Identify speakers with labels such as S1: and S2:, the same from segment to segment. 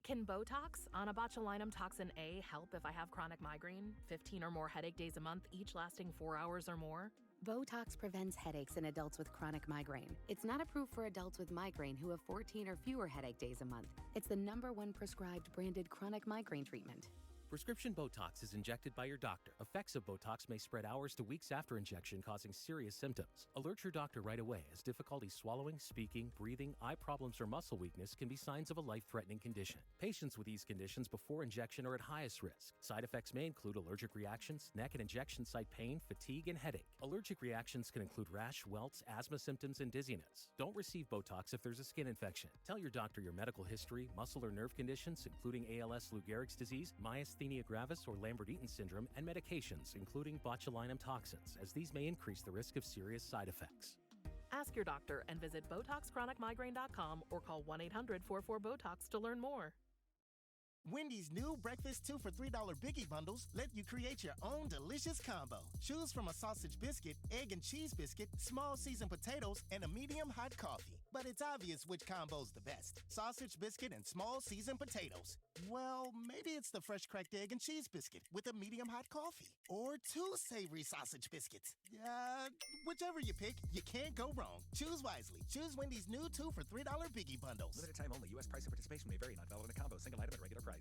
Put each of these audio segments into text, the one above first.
S1: Can Botox, onabotulinum toxin A, help if I have chronic migraine, 15 or more headache days a month, each lasting 4 hours or more?
S2: Botox prevents headaches in adults with chronic migraine. It's not approved for adults with migraine who have 14 or fewer headache days a month. It's the #1 prescribed branded chronic migraine treatment.
S3: Prescription Botox is injected by your doctor. Effects of Botox may spread hours to weeks after injection, causing serious symptoms. Alert your doctor right away, as difficulty swallowing, speaking, breathing, eye problems, or muscle weakness can be signs of a life-threatening condition. Patients with these conditions before injection are at highest risk. Side effects may include allergic reactions, neck and injection site pain, fatigue, and headache. Allergic reactions can include rash, welts, asthma symptoms, and dizziness. Don't receive Botox if there's a skin infection. Tell your doctor your medical history, muscle or nerve conditions, including ALS, Lou Gehrig's disease, myasthenia gravis or Lambert-Eaton syndrome, and medications, including botulinum toxins, as these may increase the risk of serious side effects.
S1: Ask your doctor and visit BotoxChronicMigraine.com or call 1-800-44-BOTOX to learn more.
S4: Wendy's new breakfast 2 for $3 Biggie Bundles let you create your own delicious combo. Choose from a sausage biscuit, egg and cheese biscuit, small seasoned potatoes, and a medium hot coffee. But it's obvious which combo's the best. Sausage biscuit and small seasoned potatoes. Well, maybe it's the fresh cracked egg and cheese biscuit with a medium hot coffee. Or 2 savory sausage biscuits. Whichever you pick, you can't go wrong. Choose wisely. Choose Wendy's new 2 for $3 Biggie Bundles.
S5: Limited time only. U.S. price and participation may vary. Not valid in a combo. Single item at regular price.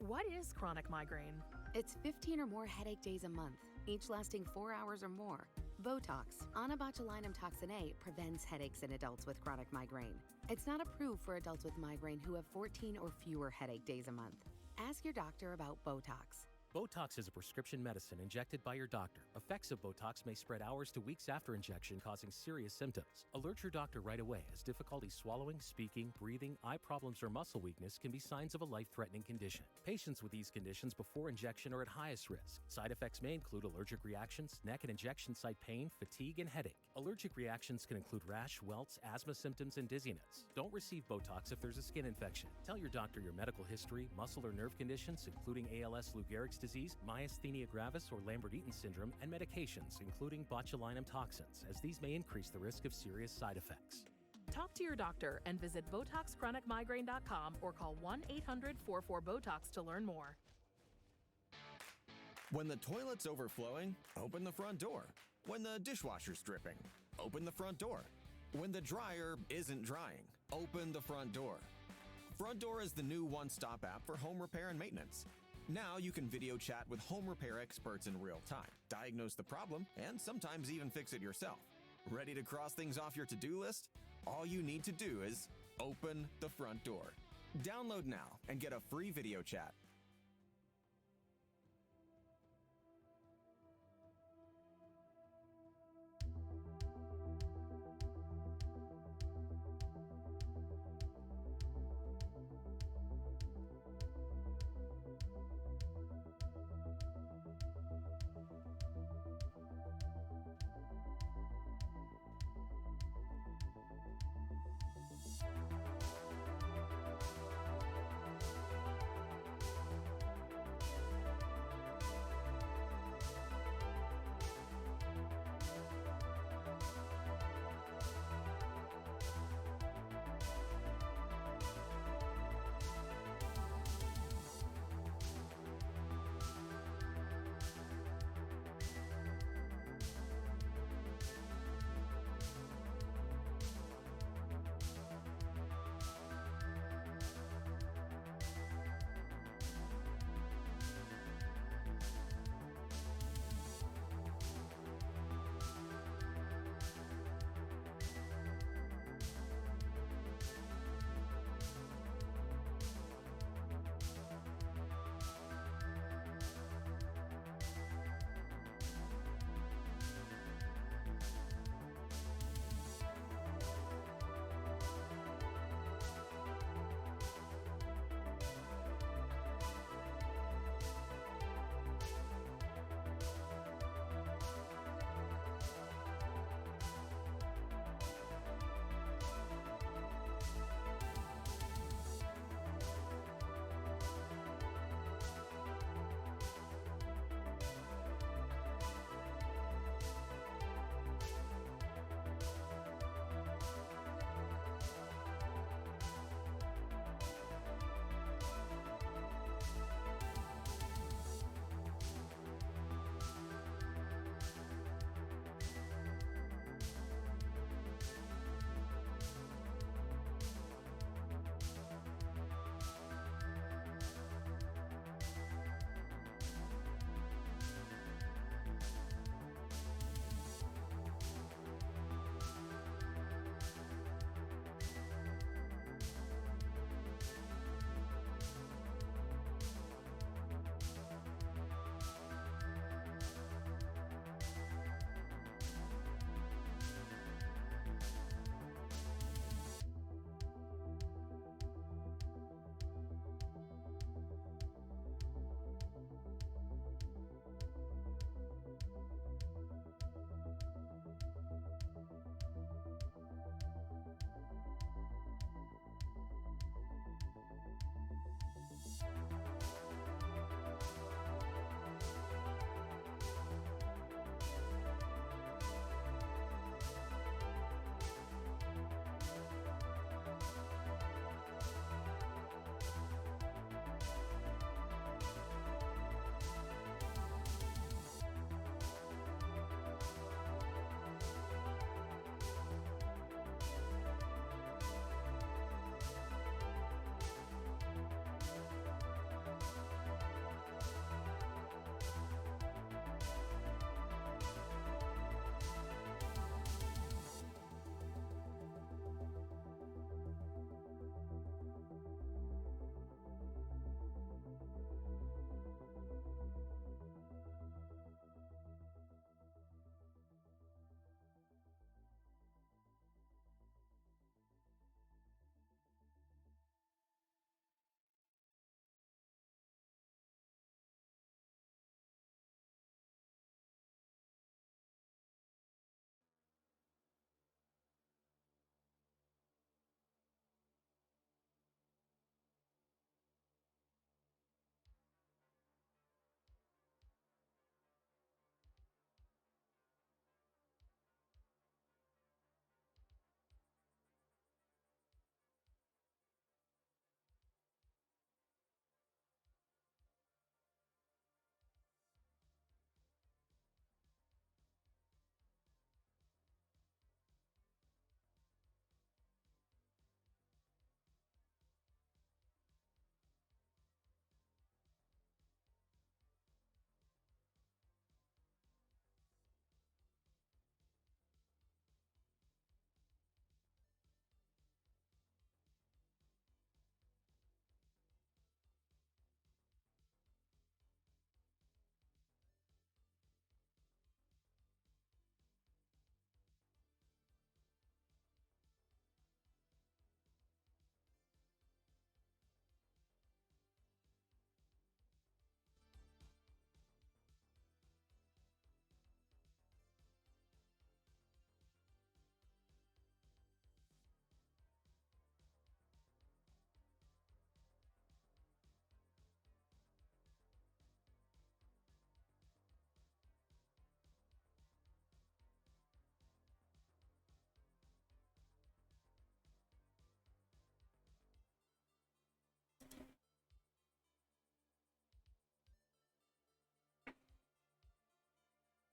S1: What is chronic migraine?
S2: It's 15 or more headache days a month, each lasting 4 hours or more. Botox, onabotulinum toxin A, prevents headaches in adults with chronic migraine. It's not approved for adults with migraine who have 14 or fewer headache days a month. Ask your doctor about Botox.
S3: Botox is a prescription medicine injected by your doctor. Effects of Botox may spread hours to weeks after injection, causing serious symptoms. Alert your doctor right away, as difficulty swallowing, speaking, breathing, eye problems, or muscle weakness can be signs of a life-threatening condition. Patients with these conditions before injection are at highest risk. Side effects may include allergic reactions, neck and injection site pain, fatigue, and headache. Allergic reactions can include rash, welts, asthma symptoms, and dizziness. Don't receive Botox if there's a skin infection. Tell your doctor your medical history, muscle or nerve conditions, including ALS, Lou Gehrig's disease, myasthenia gravis, or Lambert-Eaton syndrome, and medications, including botulinum toxins, as these may increase the risk of serious side effects.
S1: Talk to your doctor and visit BotoxChronicMigraine.com or call 1-800-44-BOTOX to learn more.
S6: When the toilet's overflowing, open the front door. When the dishwasher's dripping, open the front door. When the dryer isn't drying, open the front door. Front Door is the new one-stop app for home repair and maintenance. Now you can video chat with home repair experts in real time, diagnose the problem, and sometimes even fix it yourself. Ready to cross things off your to-do list? All you need to do is open the front door. Download now and get a free video chat.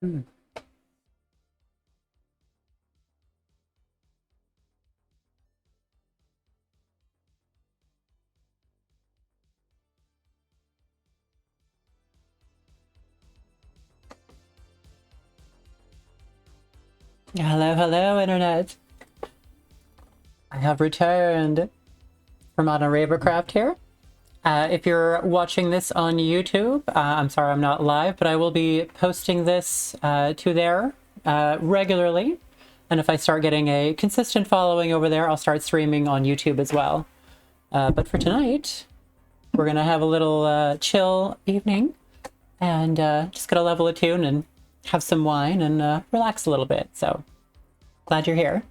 S7: Mm. Hello, hello, Internet. I have returned from on a Ravercraft here. If you're watching this on YouTube, I'm sorry I'm not live, but I will be posting this to there regularly. And if I start getting a consistent following over there, I'll start streaming on YouTube as well. But for tonight, we're going to have a little chill evening and just gonna level a tune and have some wine and relax a little bit. So glad you're here.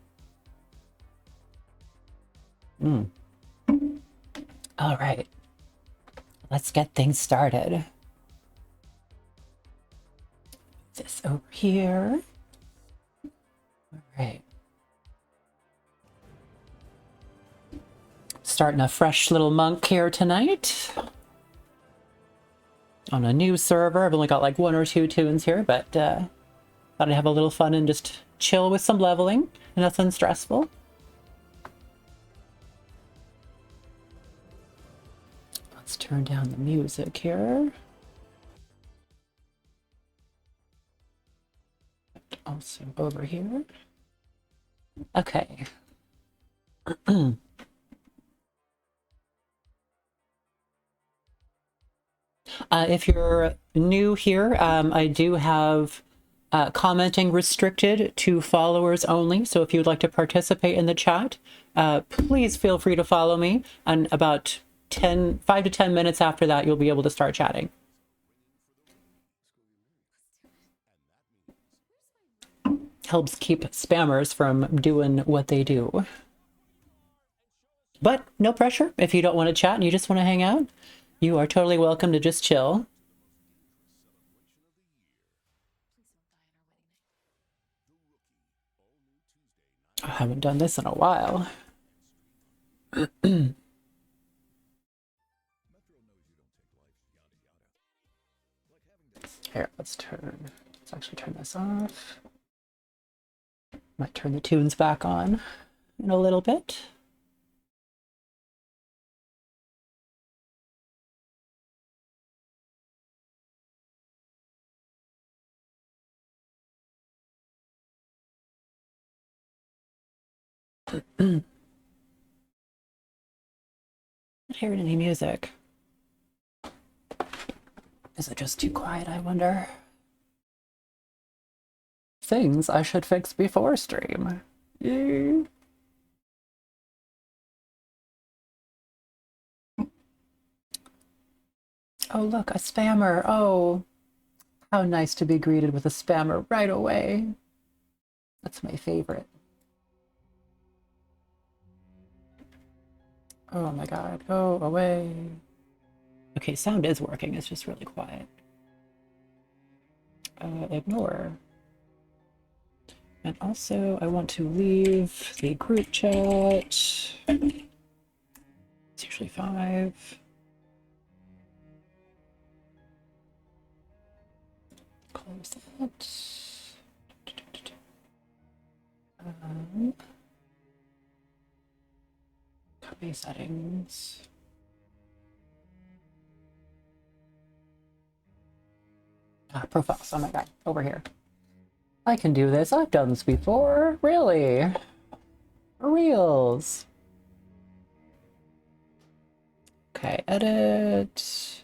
S7: All right, let's get things started. This over here. All right. Starting a fresh little monk here tonight. On a new server. I've only got like 1 or 2 tunes here, but thought I'd have a little fun and just chill with some leveling. Nothing stressful. Let's turn down the music here. Also over here. Okay. If you're new here, I do have commenting restricted to followers only. So if you'd like to participate in the chat, please feel free to follow me. And about 5 to 10 minutes after that, you'll be able to start chatting. Helps keep spammers from doing what they do. But no pressure. If you don't want to chat and you just want to hang out, you are totally welcome to just chill. I haven't done this in a while. Here, let's actually turn this off. Might turn the tunes back on in a little bit. Not hearing any music. Is it just too quiet, I wonder? Things I should fix before stream. Yay. Oh, look, a spammer. Oh, how nice to be greeted with a spammer right away. That's my favorite. Oh my god, go away. Okay, sound is working, it's just really quiet. Ignore. And also, I want to leave the group chat. It's usually 5. Close that. Copy settings. Profiles. Oh my god, over here. I can do this. I've done this before. Really? Reels. Okay, edit.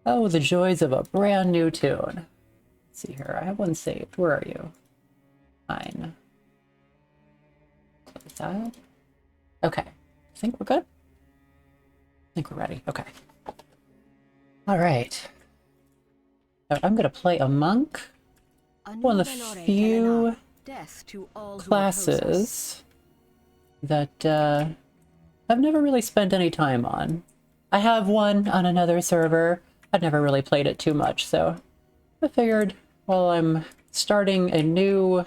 S7: Oh, the joys of a brand new tune. Let's see here. I have one saved. Where are you? Fine. Close that. Okay. I think we're good. I think we're ready. Okay. All right. So I'm going to play a monk. One of the few classes that I've never really spent any time on. I have one on another server. I've never really played it too much, so I figured while I'm starting a new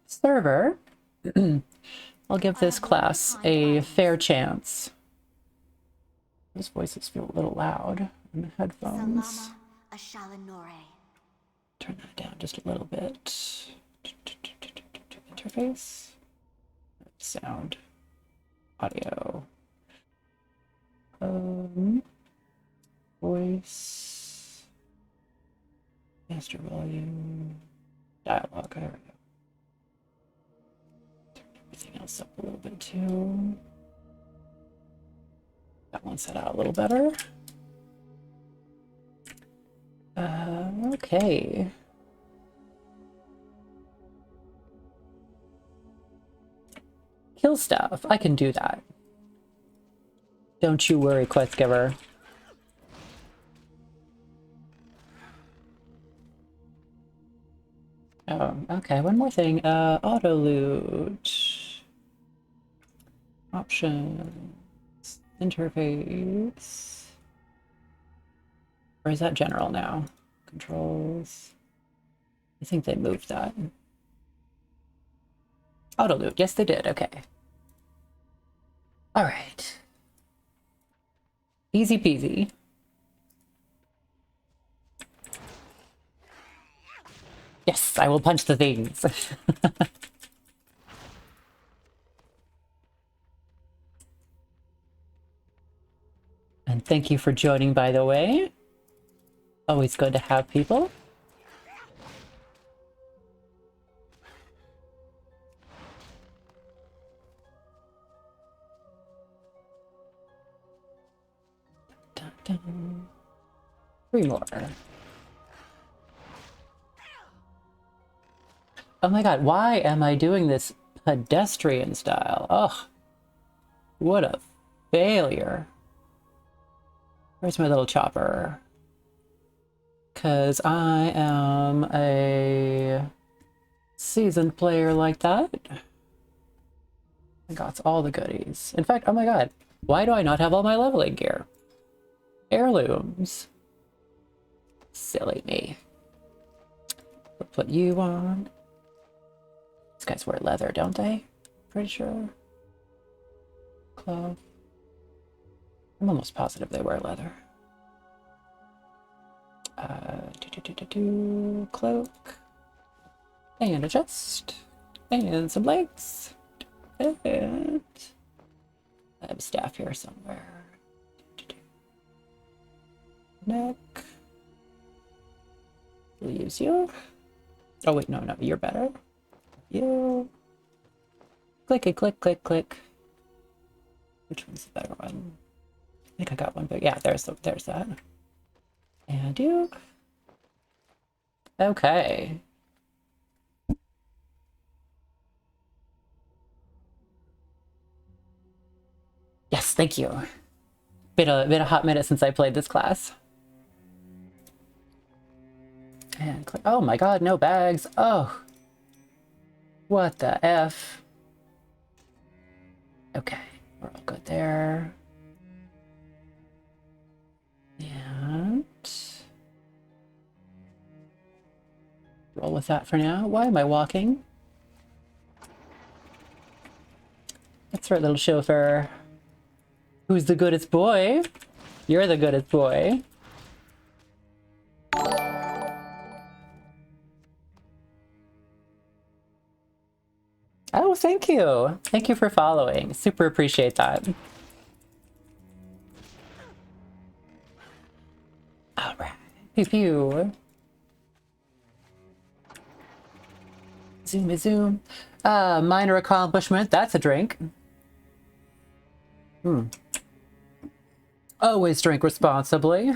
S7: server, I'll give this class a fair chance. Those voices feel a little loud in the headphones. Turn that down just a little bit. Interface. Sound. Audio. Voice. Master volume. Dialogue. There we go. Turn everything else up a little bit too. That one set out a little better. Okay. Kill stuff. I can do that. Don't you worry, quest giver. Oh, okay. One more thing. Auto loot. Options. Interface. Or is that general now? Controls. I think they moved that. Auto loot. Yes, they did. Okay. All right. Easy peasy. Yes, I will punch the things. And thank you for joining, by the way. Always good to have people. Dun, dun. 3 more. Oh my god, why am I doing this pedestrian style? Ugh. What a failure. Where's my little chopper? Because I am a seasoned player like that. I got all the goodies. In fact, oh my god, why do I not have all my leveling gear? Heirlooms. Silly me. We'll put you on. These guys wear leather, don't they? Pretty sure. Cloth. I'm almost positive they wear leather. Cloak. And a chest. And some legs. And I have a staff here somewhere. Neck. We'll use you. Oh wait, no, you're better. You. Clicky, click, click, click. Which one's the better one? I think I got one, but yeah, there's that. And you. Okay. Yes, thank you. Been a hot minute since I played this class. And click. Oh my god, no bags. Oh. What the F? Okay, we're all good there. And roll with that for now. Why am I walking? That's right, little chauffeur. Who's the goodest boy? You're the goodest boy. Oh, thank you. Thank you for following. Super appreciate that. All right. Pew pew. Zoom zoom. Minor accomplishment. That's a drink. Always drink responsibly.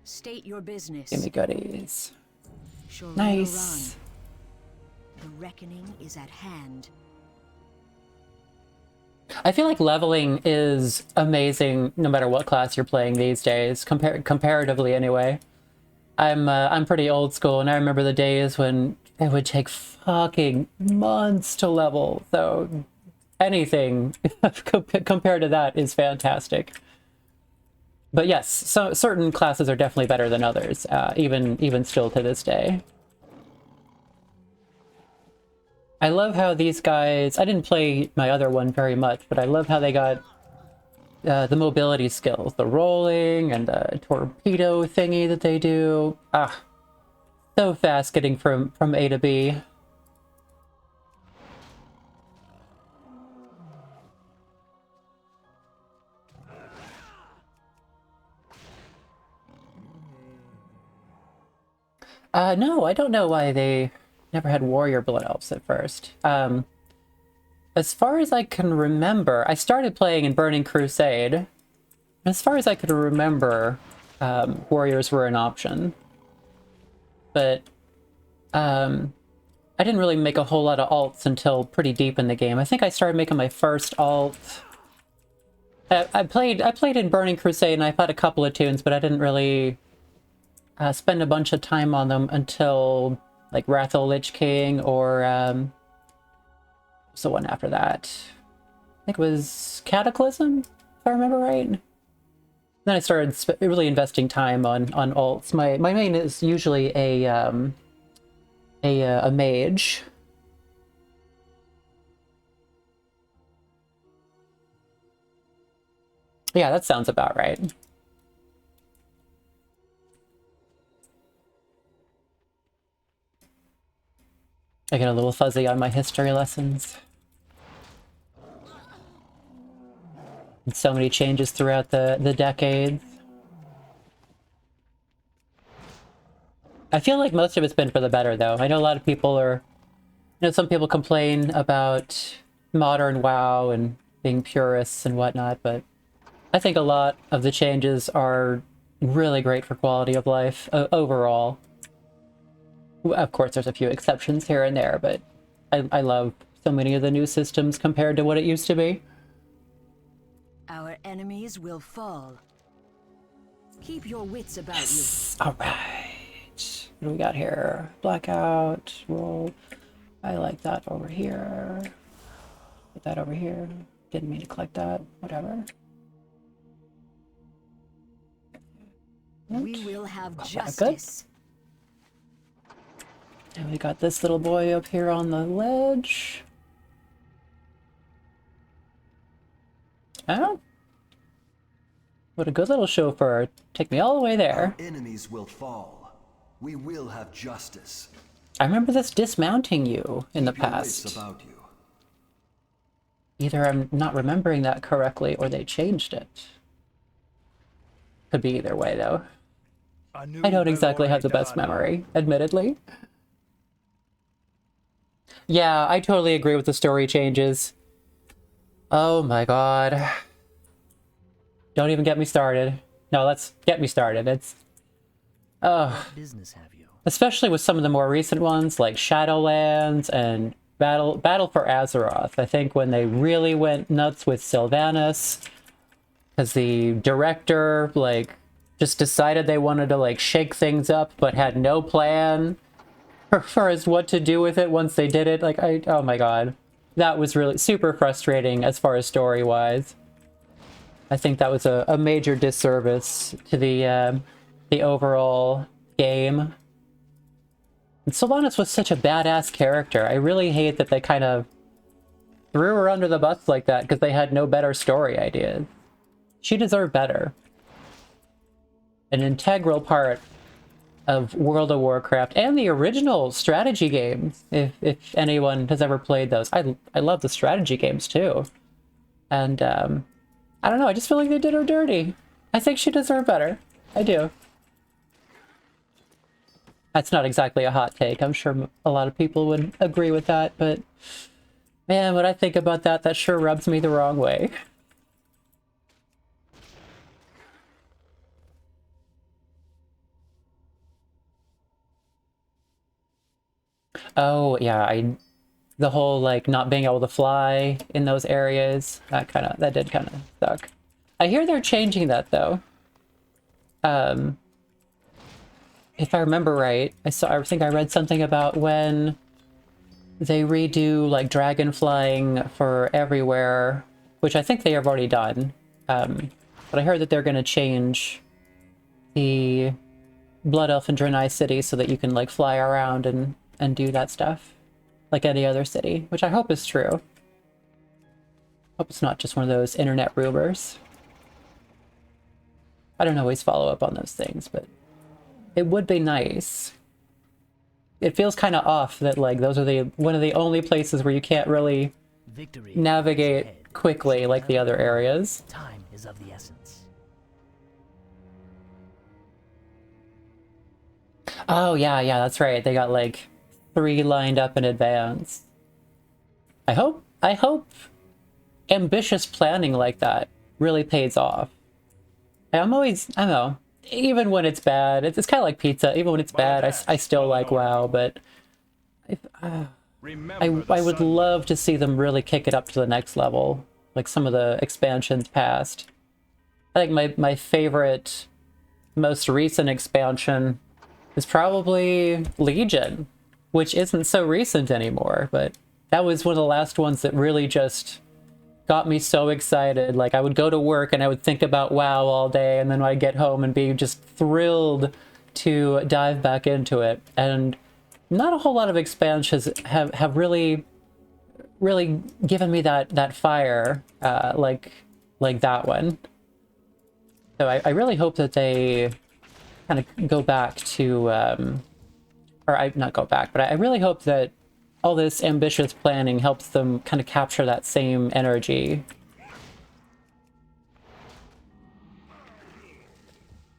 S8: State your business.
S7: Give me goodies.
S8: Sure,
S7: Nice.
S8: the reckoning is at hand.
S7: I feel like leveling is amazing no matter what class you're playing these days, comparatively anyway. I'm pretty old school, and I remember the days when it would take fucking months to level, so anything compared to that is fantastic. But yes, so certain classes are definitely better than others, even still to this day. I love how these guys, I didn't play my other one very much, but I love how they got the mobility skills, the rolling and the torpedo thingy that they do. Ah, so fast getting from A to B. No, I don't know why they never had warrior blood elves at first. As far as I can remember, I started playing in Burning Crusade. As far as I could remember, warriors were an option. But I didn't really make a whole lot of alts until pretty deep in the game. I think I started making my first alt. I played in Burning Crusade and I've had a couple of tunes, but I didn't really spend a bunch of time on them until like Wrath of the Lich King or what's the one after that? I think it was Cataclysm, if I remember right. Then I started really investing time on alts. My main is usually a mage. Yeah, that sounds about right. I get a little fuzzy on my history lessons. And so many changes throughout the decades. I feel like most of it's been for the better, though. I know a lot of people are... You know, some people complain about modern WoW and being purists and whatnot, but I think a lot of the changes are really great for quality of life overall. Of course, there's a few exceptions here and there, but I love so many of the new systems compared to what it used to be.
S8: Our enemies will fall. Keep your wits about you.
S7: All right. What do we got here? Blackout, roll. I like that over here. Put that over here. Didn't mean to click that. Whatever.
S8: We will have justice.
S7: And we got this little boy up here on the ledge. Oh. What a good little chauffeur. Take me all the way there.
S9: Our enemies will fall. We will have justice.
S7: I remember this dismounting you in the past.
S9: About you.
S7: Either I'm not remembering that correctly or they changed it. Could be either way, though. I don't exactly have the best memory, admittedly. Yeah, I totally agree with the story changes. Oh my god. Don't even get me started. No, let's get me started. It's...
S5: What business have you?
S7: Especially with some of the more recent ones, like Shadowlands and Battle for Azeroth. I think when they really went nuts with Sylvanas, because the director, like, just decided they wanted to, like, shake things up, but had no plan for as what to do with it once they did it. Like, oh my god. That was really super frustrating as far as story-wise. I think that was a major disservice to the overall game. And Sylvanas was such a badass character. I really hate that they kind of threw her under the bus like that because they had no better story ideas. She deserved better. An integral part of World of Warcraft and the original strategy games, if anyone has ever played those. I love the strategy games too. And I don't know, I just feel like they did her dirty. I think she deserved better. I do. That's not exactly a hot take. I'm sure a lot of people would agree with that, but man, when I think about that, that sure rubs me the wrong way. Oh, yeah, the whole, like, not being able to fly in those areas, that did kind of suck. I hear they're changing that, though. If I remember right, I think I read something about when they redo, like, dragon flying for everywhere, which I think they have already done. But I heard that they're going to change the Blood Elf and Draenei city so that you can, like, fly around and do that stuff like any other city, which I hope is true. Hope it's not just one of those internet rumors. I don't always follow up on those things, but it would be nice. It feels kind of off that like those are one of the only places where you can't really navigate quickly like the other areas.
S10: Time is of the essence.
S7: Oh yeah, that's right. They got like 3 lined up in advance. I hope ambitious planning like that really pays off. I'm always, I don't know, even when it's bad, it's kind of like pizza. Even when it's bad, I still like WoW, but I would love to see them really kick it up to the next level, like some of the expansions past. I think my favorite, most recent expansion is probably Legion, which isn't so recent anymore, but that was one of the last ones that really just got me so excited. Like, I would go to work and I would think about WoW all day, and then I'd get home and be just thrilled to dive back into it. And not a whole lot of expansions have really given me that fire like that one. So I really hope that they kind of go back to, not go back, but I really hope that all this ambitious planning helps them kind of capture that same energy.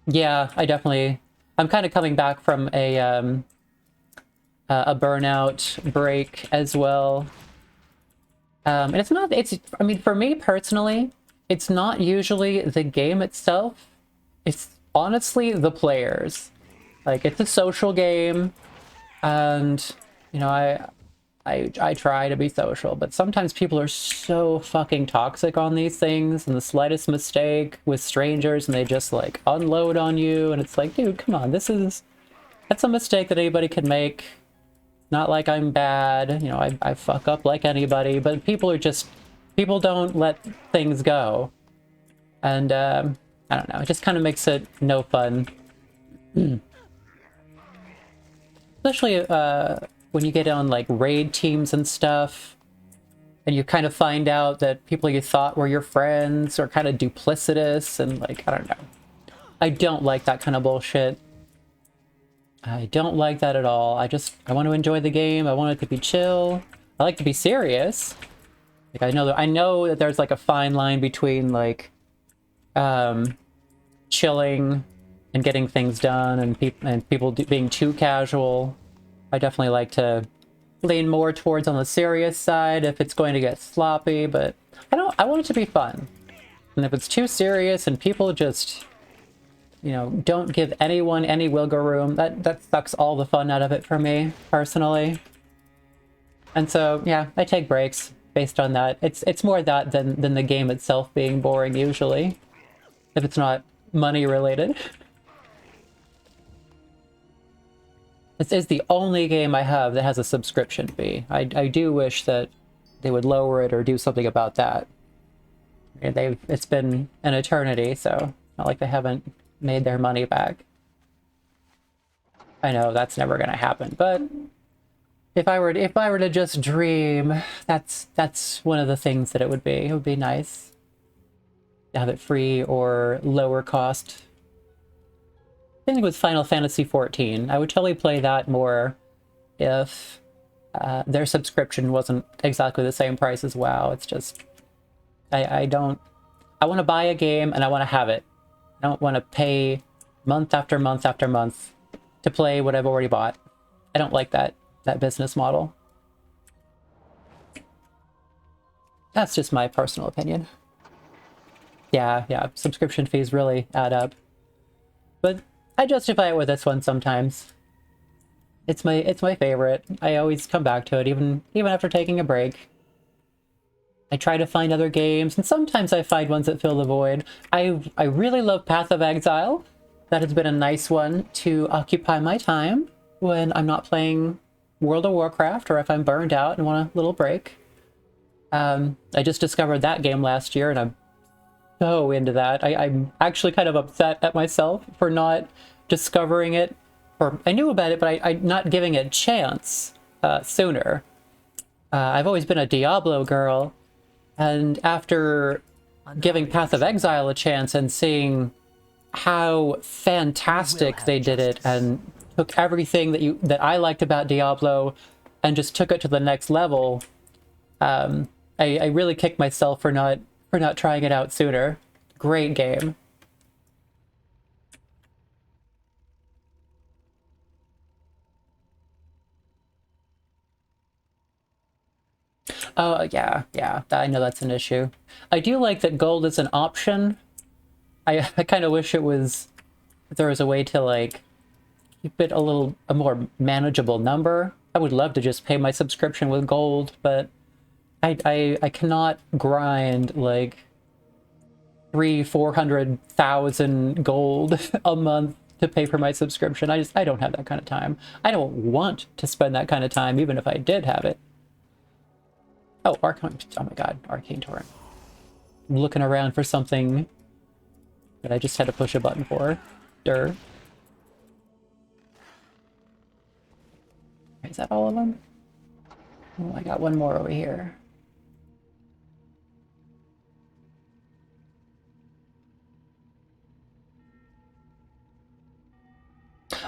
S7: Yeah, I'm kind of coming back from a burnout break as well. And I mean, for me personally, it's not usually the game itself. It's honestly the players. Like, it's a social game, and, you know, I try to be social, but sometimes people are so fucking toxic on these things, and the slightest mistake with strangers, and they just, like, unload on you, and it's like, dude, come on, that's a mistake that anybody can make. Not like I'm bad, you know, I fuck up like anybody, but people don't let things go. And, I don't know, it just kind of makes it no fun. Especially, when you get on, like, raid teams and stuff, and you kind of find out that people you thought were your friends are kind of duplicitous, and, like, I don't know. I don't like that kind of bullshit. I don't like that at all. I want to enjoy the game. I want it to be chill. I like to be serious. Like, I know that there's, like, a fine line between, like, chilling and getting things done, and people being too casual. I definitely like to lean more towards on the serious side if it's going to get sloppy, but I want it to be fun. And if it's too serious and people just, you know, don't give anyone any wiggle room, that sucks all the fun out of it for me, personally. And so, yeah, I take breaks based on that. It's more that than the game itself being boring, usually, if it's not money related. This is the only game I have that has a subscription fee. I do wish that they would lower it or do something about that. It's been an eternity, so not like they haven't made their money back. I know that's never gonna happen, but if I were to just dream, that's one of the things that it would be. It would be nice to have it free or lower cost. I think with Final Fantasy XIV, I would totally play that more if their subscription wasn't exactly the same price as WoW. It's just, I want to buy a game and I want to have it. I don't want to pay month after month after month to play what I've already bought. I don't like that business model. That's just my personal opinion. Yeah, subscription fees really add up. But I justify it with this one sometimes. It's my favorite. I always come back to it, even after taking a break. I try to find other games, and sometimes I find ones that fill the void. I really love Path of Exile. That has been a nice one to occupy my time when I'm not playing World of Warcraft, or if I'm burned out and want a little break. I just discovered that game last year, and I'm so into that. I'm actually kind of upset at myself for not discovering it, or I knew about it, but I'm not giving it a chance sooner. I've always been a Diablo girl, and after giving Path of Exile a chance and seeing how fantastic they did it and took everything that I liked about Diablo and just took it to the next level. I really kicked myself for not trying it out sooner. Great game. Oh, yeah, I know that's an issue. I do like that gold is an option. I kind of wish there was a way to, like, keep it a more manageable number. I would love to just pay my subscription with gold, but I cannot grind, like, 300,000-400,000 gold a month to pay for my subscription. I don't have that kind of time. I don't want to spend that kind of time, even if I did have it. Oh, oh my god, Arcane Torrent. I'm looking around for something that I just had to push a button for. Durr. Is that all of them? Oh, I got one more over here.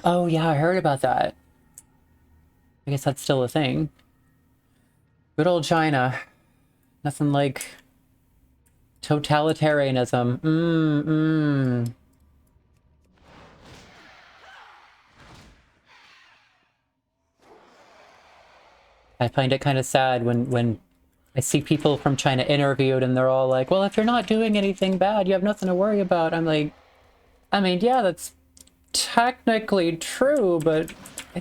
S7: Oh yeah, I heard about that. I guess that's still a thing. Good old China. Nothing like totalitarianism. I find it kind of sad when I see people from China interviewed and they're all like, well, if you're not doing anything bad, you have nothing to worry about. I'm like, I mean, yeah, that's technically true, but I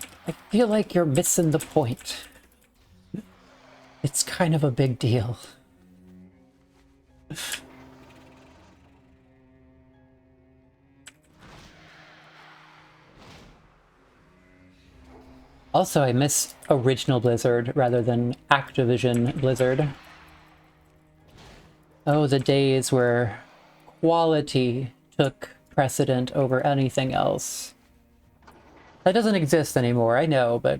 S7: feel like you're missing the point. It's kind of a big deal. Also, I miss original Blizzard rather than Activision Blizzard. Oh, the days where quality took precedent over anything else. That doesn't exist anymore, I know, but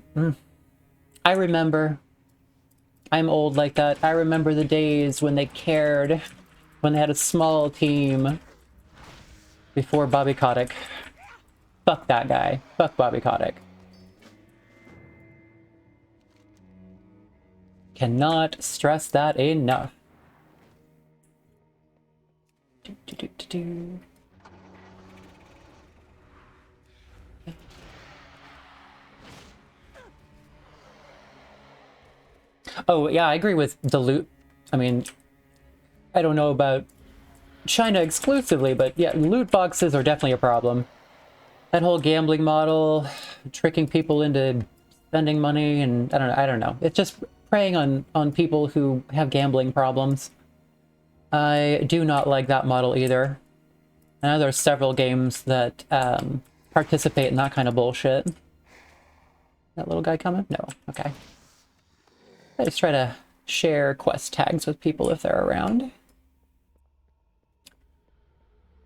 S7: I remember. I'm old like that. I remember the days when they cared, when they had a small team before Bobby Kotick. Fuck that guy. Fuck Bobby Kotick. Cannot stress that enough. Oh, yeah, I agree with the loot. I mean, I don't know about China exclusively, but yeah, loot boxes are definitely a problem. That whole gambling model, tricking people into spending money, and I don't know. It's just preying on people who have gambling problems. I do not like that model either. I know there's several games that participate in that kind of bullshit. That little guy coming? No. Okay. I just try to share quest tags with people if they're around.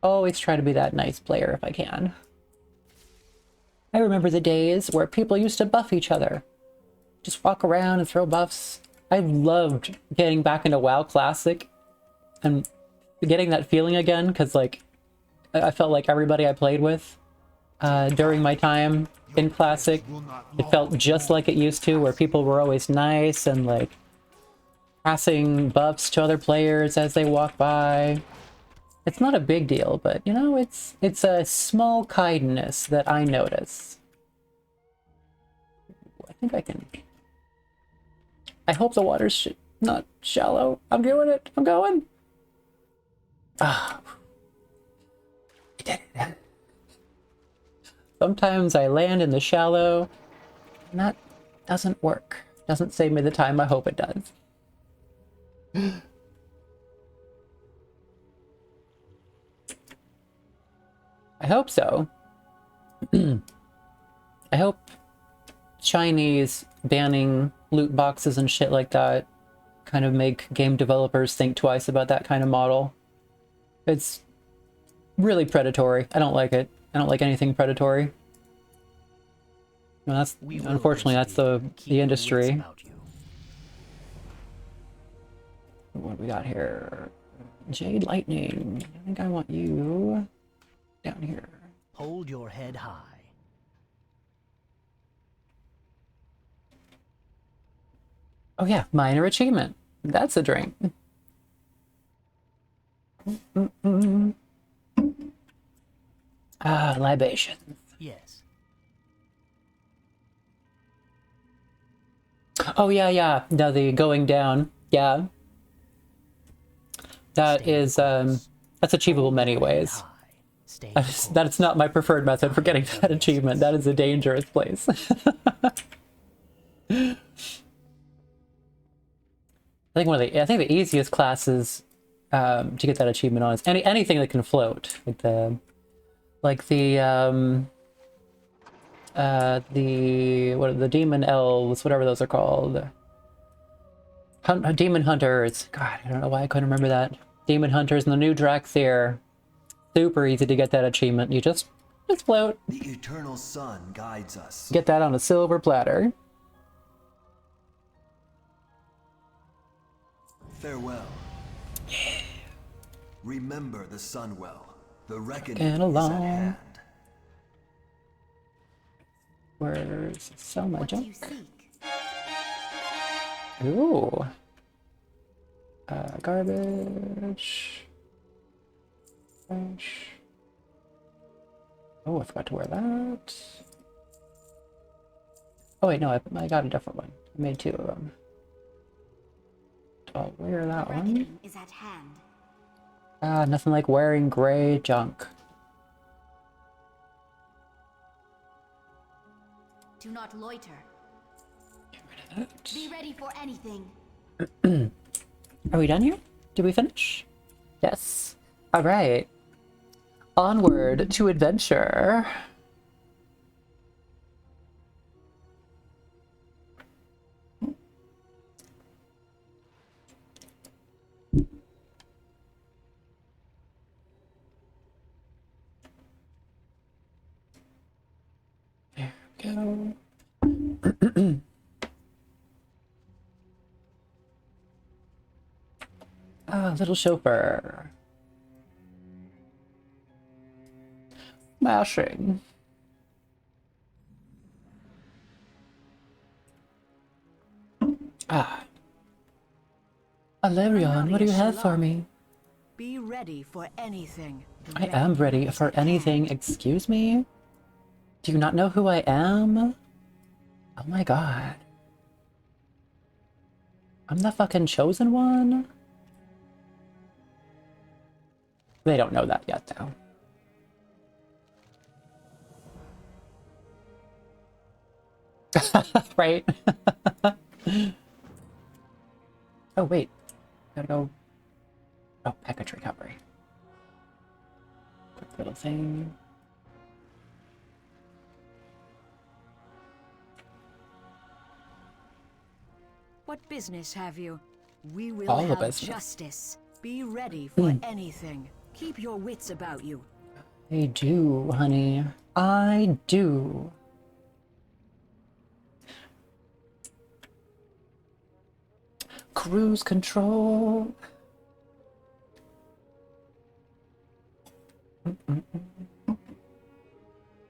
S7: Always try to be that nice player if I can. I remember the days where people used to buff each other. Just walk around and throw buffs. I loved getting back into WoW Classic and getting that feeling again, because like I felt like everybody I played with during my time in Classic, it felt just like it used to, where people were always nice and like passing buffs to other players as they walk by. It's not a big deal, but you know, it's a small kindness that I notice. I think I can. I hope the water's not shallow. I'm doing it. I'm going. Ah. I did it. Sometimes I land in the shallow, and that doesn't work. Doesn't save me the time I hope it does. I hope so. I hope Chinese banning loot boxes and shit like that kind of make game developers think twice about that kind of model. It's really predatory. I don't like it. I don't like anything predatory. Well, that's unfortunately that's the industry. What do we got here? Jade Lightning. I think I want you. Down here.
S10: Hold your head high.
S7: Oh yeah, minor achievement. That's a drink. Ah, libations.
S10: Yes.
S7: Oh yeah, yeah. No, the going down. Yeah. That is that's achievable many ways. That's not my preferred method for getting that achievement. That is a dangerous place. I think the easiest classes to get that achievement on is anything that can float, like the demon elves, whatever those are called, demon hunters. God, I don't know why I couldn't remember that. Demon hunters and the new Draxir. Super easy to get that achievement. You just float.
S9: The eternal sun guides us.
S7: Get that on a silver platter.
S9: Farewell. Remember the sun well. The reckoning
S7: And
S9: is
S7: along.
S9: at hand.
S7: Where's sell my junk? Ooh. Garbage. Trash. Oh, I forgot to wear that. Oh wait, no, I got a different one. I made 2 of them. I'll wear that one.
S11: Is at hand.
S7: Nothing like wearing gray junk.
S11: Do not loiter.
S7: Get rid of that.
S11: Be ready for anything.
S7: Are we done here? Did we finish? Yes. All right. Onward to adventure. There we go. Little chauffeur. Mashing. Alarion, what do you have for me?
S8: Be ready for anything.
S7: I am ready for anything. Excuse me? Do you not know who I am? Oh my god. I'm the fucking chosen one? They don't know that yet, though. Right? Oh, wait. Gotta go... Oh, package recovery. Quick little thing.
S8: What business have you? We will
S7: All the
S8: have
S7: business.
S8: justice. Be ready for anything. Keep your wits about you.
S7: I do, honey. I do. Cruise control.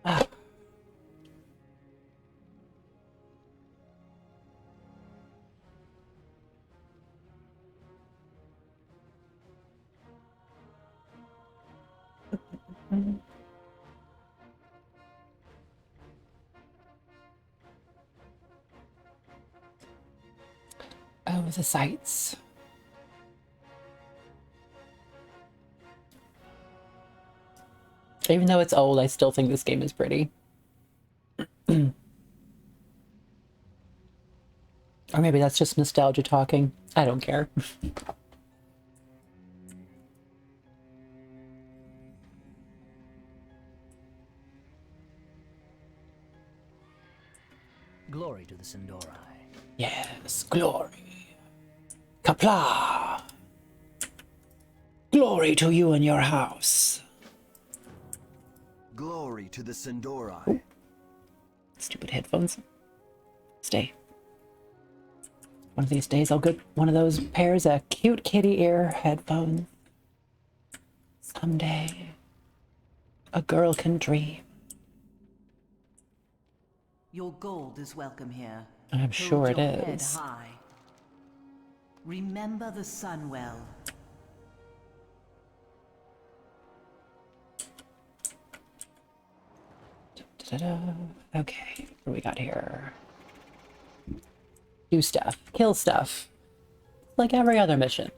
S7: Ah. Oh, the sights. Even though it's old, I still think this game is pretty. Or maybe that's just nostalgia talking. I don't care.
S10: Glory to the Sindori.
S7: Yes, glory. Kapla! Glory to you and your house.
S9: Glory to the Sindori.
S7: Stupid headphones. Stay. One of these days I'll get one of those pairs of cute kitty ear headphones. Someday. A girl can dream.
S12: Your gold is welcome here.
S7: I'm sure it
S12: Hold your head
S7: is.
S12: high. Remember the sun well.
S7: Da-da-da. Okay, what do we got here? Do stuff. Kill stuff. Like every other mission.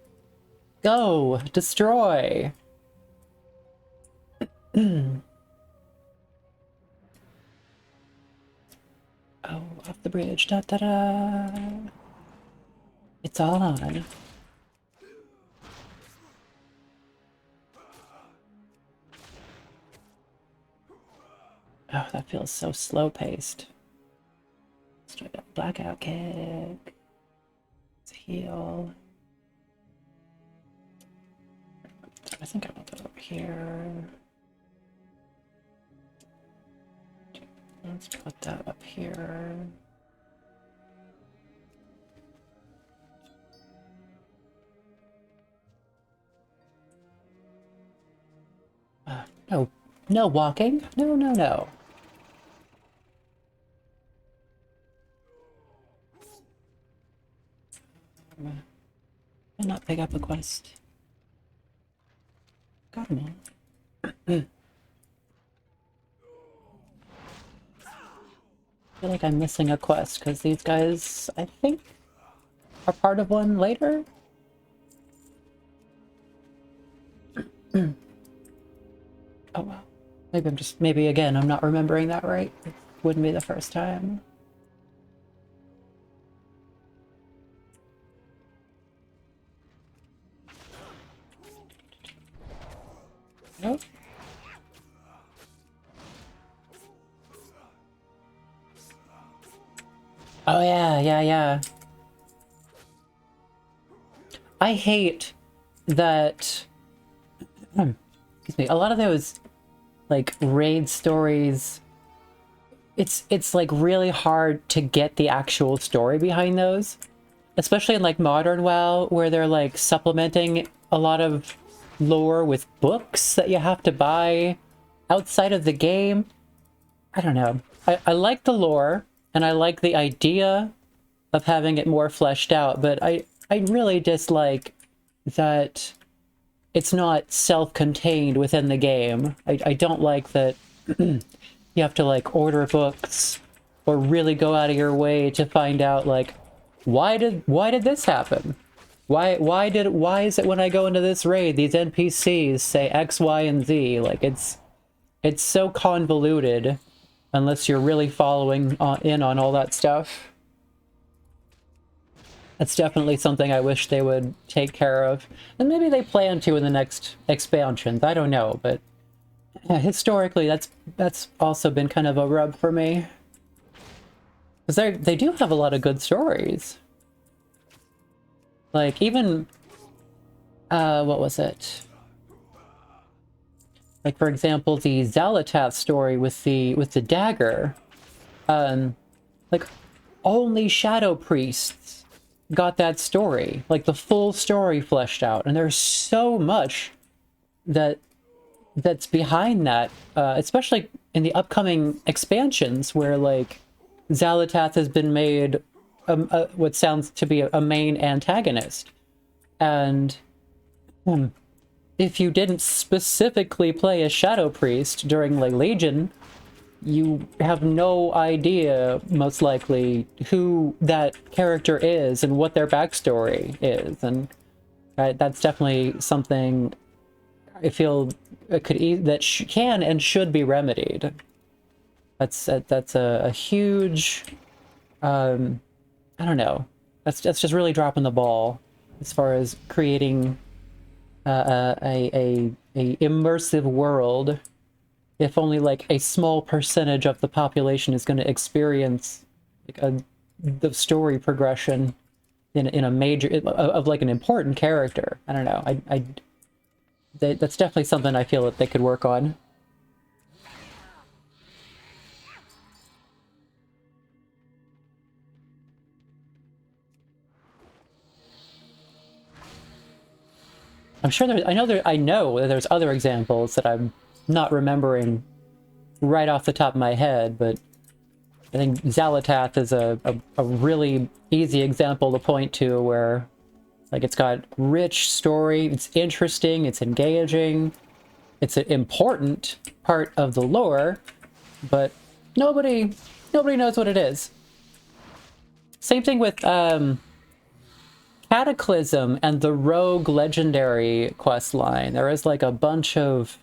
S7: Go! Destroy! Oh, off the bridge. Da-da-da! It's all on. Oh, that feels so slow-paced. Straight up blackout kick. Let's heal. I think I want that over here. Let's put that up here. No, no walking. No, no, no. I'll not pick up a quest. Got them all. I feel like I'm missing a quest because these guys, I think, are part of one later. Oh well. Maybe again, I'm not remembering that right. It wouldn't be the first time. Nope. Oh yeah, yeah, yeah. I hate that, excuse me, a lot of those, like, raid stories, it's like really hard to get the actual story behind those. Especially in like modern WoW, where they're like supplementing a lot of lore with books that you have to buy outside of the game. I don't know. I like the lore, and I like the idea of having it more fleshed out, but I really dislike that it's not self-contained within the game. I don't like that you have to like order books or really go out of your way to find out like why did this happen? Why is it when I go into this raid these NPCs say X, Y, and Z? Like it's so convoluted unless you're really following in on all that stuff. That's definitely something I wish they would take care of. And maybe they plan to in the next expansions. I don't know, but yeah, historically that's also been kind of a rub for me. Because they do have a lot of good stories. Like, even... what was it? Like, for example, the Xalatath story with the dagger. Like, only Shadow Priests got that story. Like, the full story fleshed out. And there's so much that's behind that. Especially in the upcoming expansions where, like, Xalatath has been made what sounds to be a main antagonist. And if you didn't specifically play a Shadow Priest during like Legion, you have no idea, most likely, who that character is and what their backstory is. And that's definitely something I feel can and should be remedied. That's a huge, I don't know. That's just really dropping the ball as far as creating a immersive world. If only like a small percentage of the population is going to experience like the story progression in a major of like an important character. I don't know. That's definitely something I feel that they could work on. I'm sure I know that there's other examples that I'm not remembering right off the top of my head, but I think Xalatath is a really easy example to point to where, like, it's got rich story, it's interesting, it's engaging, it's an important part of the lore, but nobody knows what it is. Same thing with Cataclysm and the Rogue Legendary quest line. There is like a bunch of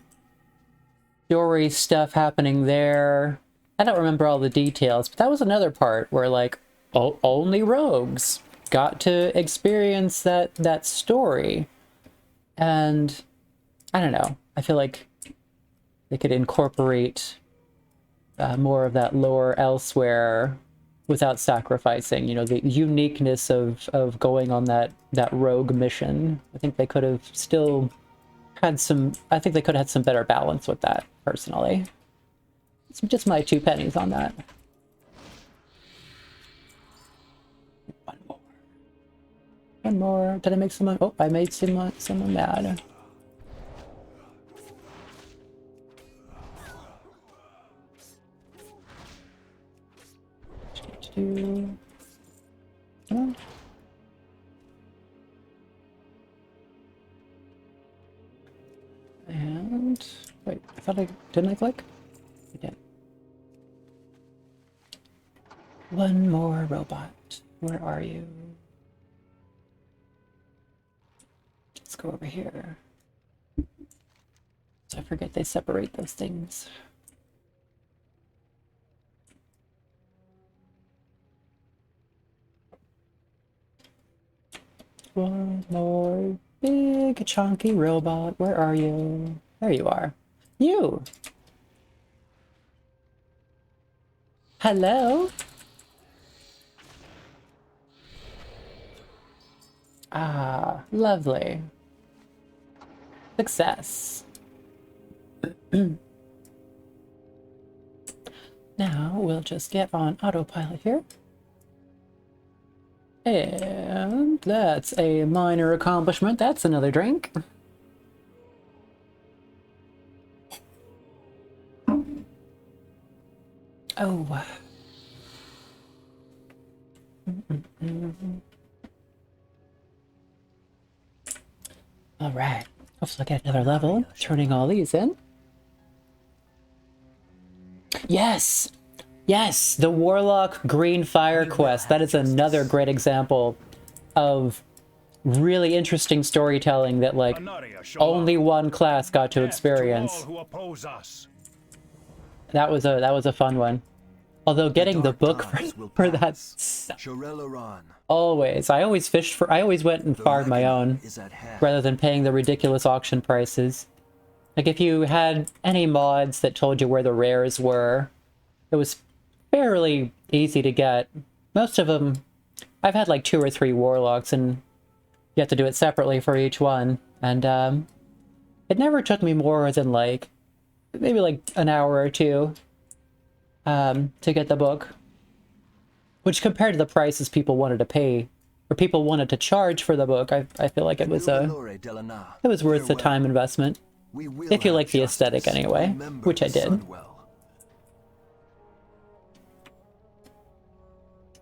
S7: story stuff happening there. I don't remember all the details, but that was another part where, like, only rogues got to experience that story. And I don't know. I feel like they could incorporate more of that lore elsewhere without sacrificing, you know, the uniqueness of going on that rogue mission. I think they could have still had some... I think they could have had some better balance with that, personally. It's just my 2 pennies on that. One more. Did I make someone... Oh, I made someone mad. Come on. And... Wait, I thought didn't I click? I did. One more robot. Where are you? Let's go over here. So I forget they separate those things. One more big chunky robot. Where are you? There you are. You! Hello? Ah, lovely. Success. Now we'll just get on autopilot here. And that's a minor accomplishment. That's another drink. Oh. All right. Hopefully I get another level. Turning all these in. Yes! Yes! The Warlock Green Fire quest. That is another great example of really interesting storytelling that, like, only one class got to experience. That was a fun one. Although getting the book for that always. I always went and farmed my own rather than paying the ridiculous auction prices. Like, if you had any mods that told you where the rares were, it was fairly easy to get. Most of them, I've had like 2 or 3 warlocks, and you have to do it separately for each one. And it never took me more than like maybe like an hour or 2 to get the book. Which, compared to the prices people wanted to pay, or people wanted to charge for the book, I feel like it was worth the time investment. If you like the aesthetic anyway, which I did.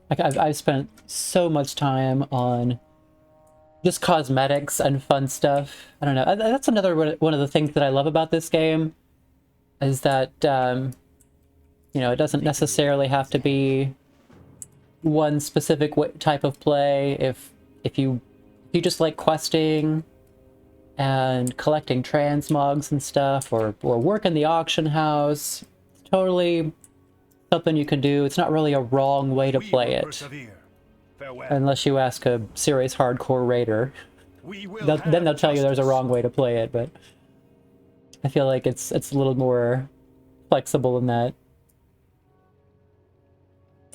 S7: Like, I've spent so much time on just cosmetics and fun stuff. I don't know. That's another one of the things that I love about this game, is that, you know, it doesn't necessarily have to be one specific type of play. If you just like questing and collecting transmogs and stuff, or work in the auction house, it's totally something you can do. It's not really a wrong way to play it. Unless you ask a serious hardcore raider. Then they'll tell you there's a wrong way to play it, but I feel like it's a little more flexible in that.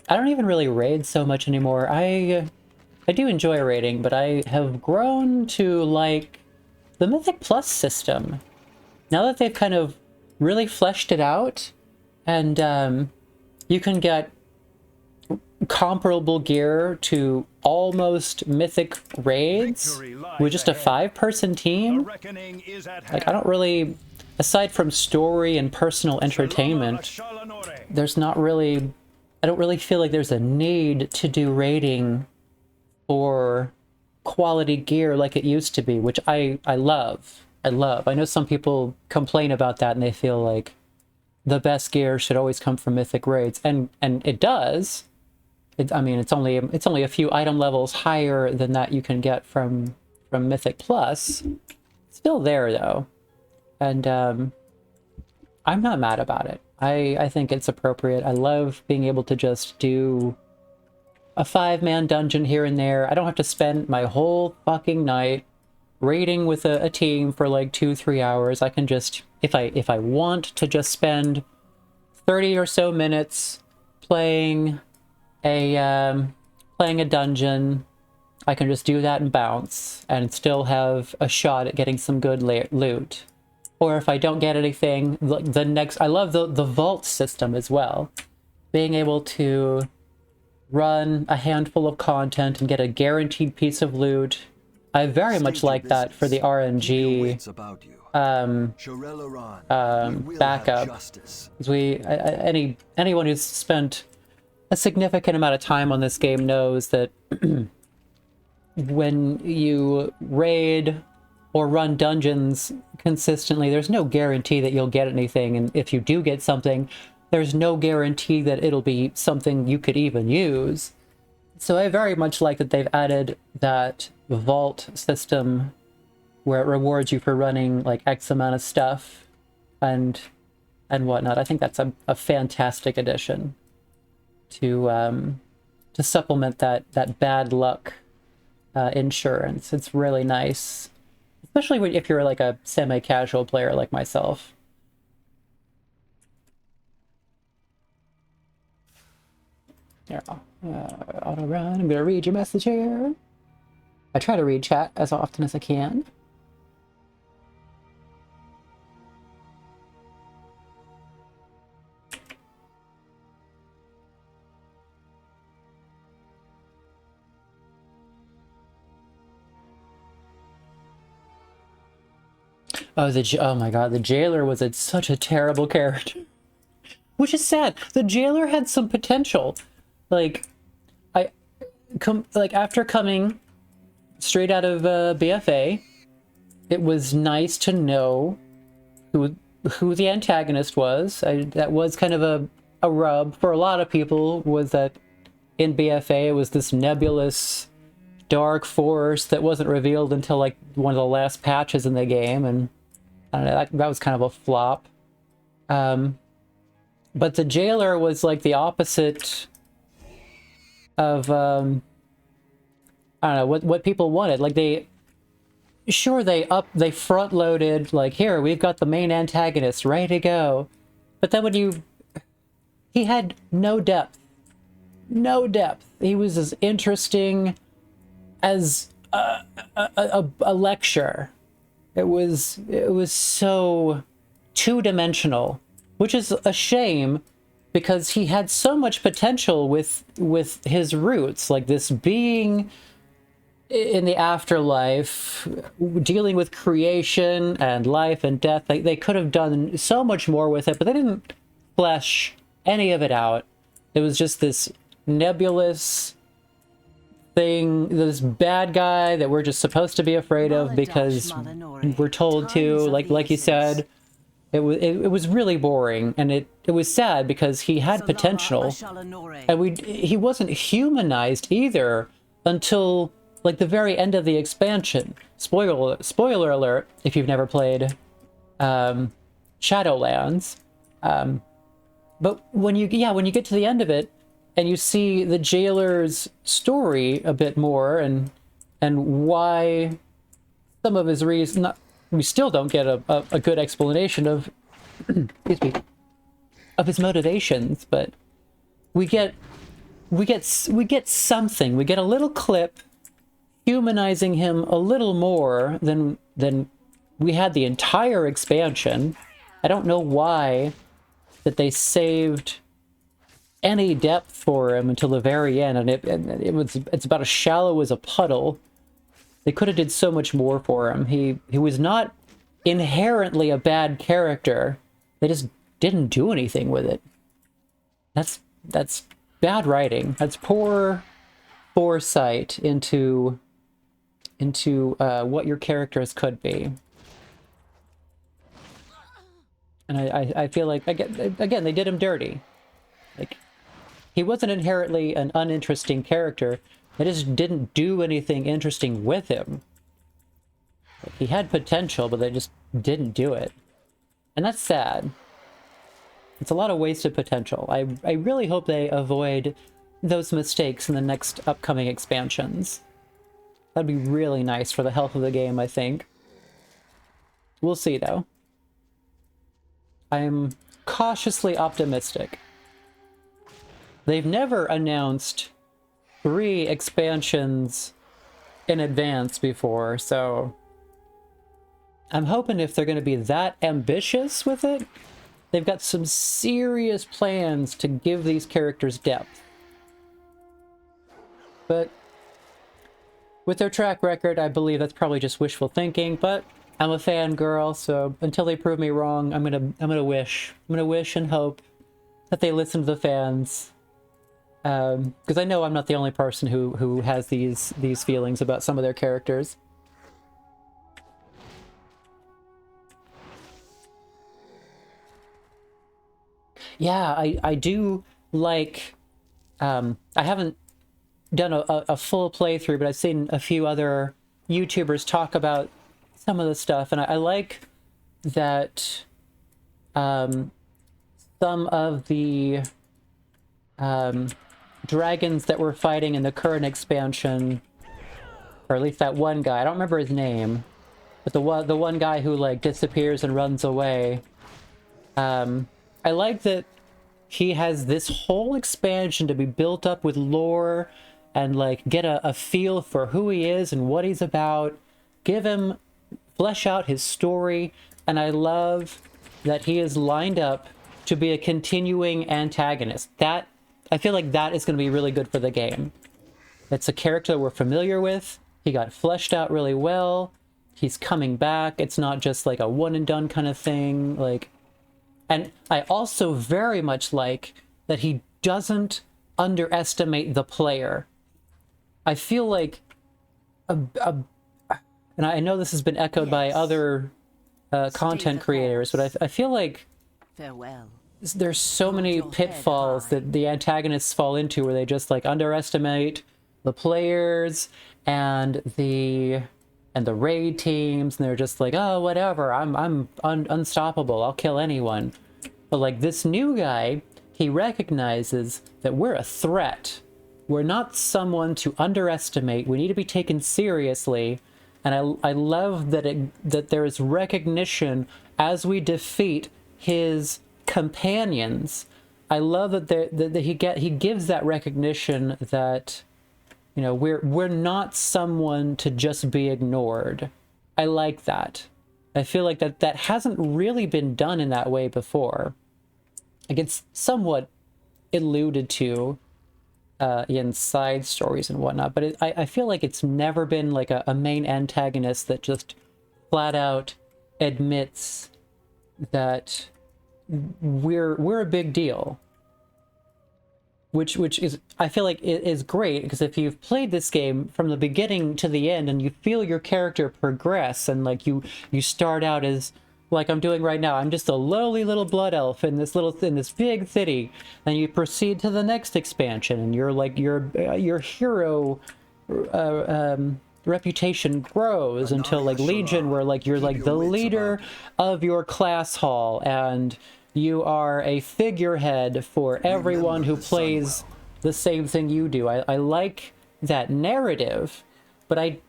S7: I don't even really raid so much anymore. I do enjoy raiding, but I have grown to like the Mythic Plus system. Now that they've kind of really fleshed it out, and you can get comparable gear to almost mythic raids with just a 5-person team. Like, I don't really aside from story and personal entertainment, there's not really... I don't really feel like there's a need to do raiding for quality gear like it used to be, which I love. I love. I know some people complain about that and they feel like the best gear should always come from Mythic raids, and it does. I mean, it's only a few item levels higher than that you can get from Mythic Plus. Still there though, and I'm not mad about it. I think it's appropriate. I love being able to just do a 5-man dungeon here and there. I don't have to spend my whole fucking night raiding with a team for like 2-3 hours. I can just, if I want to just spend 30 or so minutes playing a dungeon, I can just do that and bounce and still have a shot at getting some good loot. Or if I don't get anything, the next... I love the vault system as well. Being able to run a handful of content and get a guaranteed piece of loot. I very much like that for the RNG backup. Anyone who's spent a significant amount of time on this game knows that when you raid or run dungeons consistently, there's no guarantee that you'll get anything, and if you do get something, there's no guarantee that it'll be something you could even use. So I very much like that they've added that vault system where it rewards you for running like X amount of stuff and whatnot. I think that's a fantastic addition to supplement that bad luck insurance. It's really nice. Especially if you're like a semi-casual player like myself. Here, auto run. I'm gonna read your message here. I try to read chat as often as I can. Oh my god, the jailer was such a terrible character. Which is sad. The jailer had some potential. Like, after coming straight out of BFA, it was nice to know who the antagonist was. That was kind of a rub for a lot of people, was that in BFA it was this nebulous dark force that wasn't revealed until like one of the last patches in the game, and I don't know, that was kind of a flop. But the jailer was like the opposite of I don't know what people wanted. Like they front loaded, like, here we've got the main antagonist ready to go, but then he had no depth. He was as interesting as a lecture. It was so two-dimensional, which is a shame because he had so much potential with his roots, like this being in the afterlife, dealing with creation and life and death. They could have done so much more with it, but they didn't flesh any of it out. It was just this nebulous thing, this bad guy that we're just supposed to be afraid of because we're told to, like you said. It was really boring, and it was sad because he had potential, and he wasn't humanized either until like the very end of the expansion. Spoiler alert if you've never played Shadowlands. But when you get to the end of it and you see the jailer's story a bit more, and why some of his reasons, we still don't get a good explanation of excuse me, of his motivations, but we get something. We get a little clip humanizing him a little more than we had the entire expansion. I don't know why that they saved any depth for him until the very end, and it's about as shallow as a puddle. They could have did so much more for him. He was not inherently a bad character. They just didn't do anything with it. That's bad writing. That's poor foresight into what your characters could be. And I feel like, again, they did him dirty. Like, he wasn't inherently an uninteresting character. They just didn't do anything interesting with him. Like, he had potential, but they just didn't do it. And that's sad. It's a lot of wasted potential. I really hope they avoid those mistakes in the next upcoming expansions. That'd be really nice for the health of the game, I think. We'll see, though. I'm cautiously optimistic. They've never announced 3 expansions in advance before, so I'm hoping if they're going to be that ambitious with it, they've got some serious plans to give these characters depth. But with their track record, I believe that's probably just wishful thinking, but I'm a fangirl, so until they prove me wrong, I'm gonna wish and hope that they listen to the fans. Because I know I'm not the only person who has these feelings about some of their characters. Yeah, I do like... I haven't done a full playthrough, but I've seen a few other YouTubers talk about some of the stuff, and I like that some of the dragons that we're fighting in the current expansion, or at least that one guy, I don't remember his name, but the one guy who like disappears and runs away, I like that he has this whole expansion to be built up with lore and like get a feel for who he is and what he's about, flesh out his story, and I love that he is lined up to be a continuing antagonist. That, I feel like that is going to be really good for the game. It's a character that we're familiar with. He got fleshed out really well. He's coming back. It's not just like a one and done kind of thing. Like, and I also very much like that he doesn't underestimate the player. I feel like and I know this has been echoed by other content creators, but I feel like
S12: farewell.
S7: There's so many pitfalls that the antagonists fall into where they just like underestimate the players and the raid teams, and they're just like, oh, whatever, I'm unstoppable, I'll kill anyone. But like this new guy, he recognizes that we're a threat. We're not someone to underestimate. We need to be taken seriously. And I love that there is recognition as we defeat his companions. I love that he gives that recognition that, you know, we're not someone to just be ignored. I like that. I feel like that hasn't really been done in that way before. Like, it's somewhat alluded to in side stories and whatnot, but I feel like it's never been like a main antagonist that just flat out admits that we're a big deal. Which is, I feel like it is great, because if you've played this game from the beginning to the end and you feel your character progress, and like you start out as, like I'm doing right now, I'm just a lowly little blood elf in this big city, and you proceed to the next expansion and you're like your hero reputation grows until like Legion, where like you're like the leader of your class hall and you are a figurehead for everyone who plays the same thing you do. I like that narrative, but I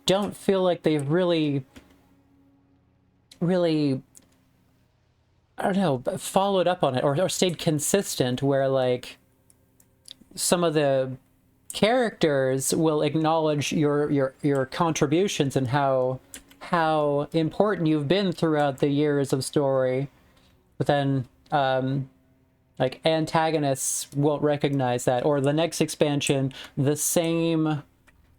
S7: don't feel like they've really, I don't know, followed up on it or stayed consistent, where like some of the characters will acknowledge your contributions and how important you've been throughout the years of story. But then, like, antagonists won't recognize that. Or the next expansion, the same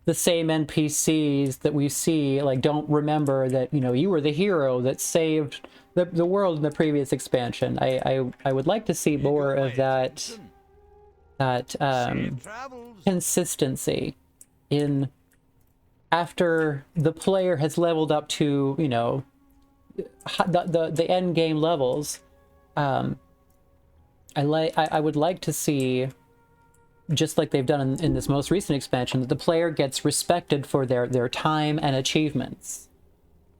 S7: the same NPCs that we see like don't remember that, you know, you were the hero that saved the world in the previous expansion. I would like to see more of that consistency in after the player has leveled up to, you know, the end game levels. I would like to see, just like they've done in this most recent expansion, that the player gets respected for their time and achievements.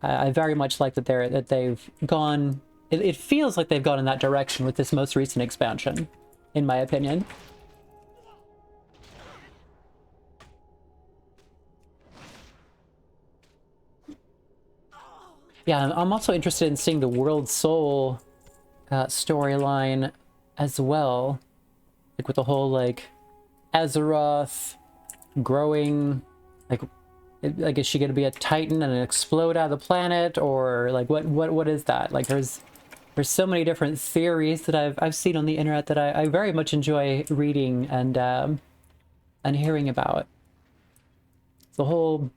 S7: I very much like that they've gone. It feels like they've gone in that direction with this most recent expansion, in my opinion. Yeah, I'm also interested in seeing the World Soul storyline as well, like with the whole like Azeroth growing, like is she gonna be a Titan and explode out of the planet, or like what is that? Like there's so many different theories that I've seen on the internet that I very much enjoy reading and hearing about. The whole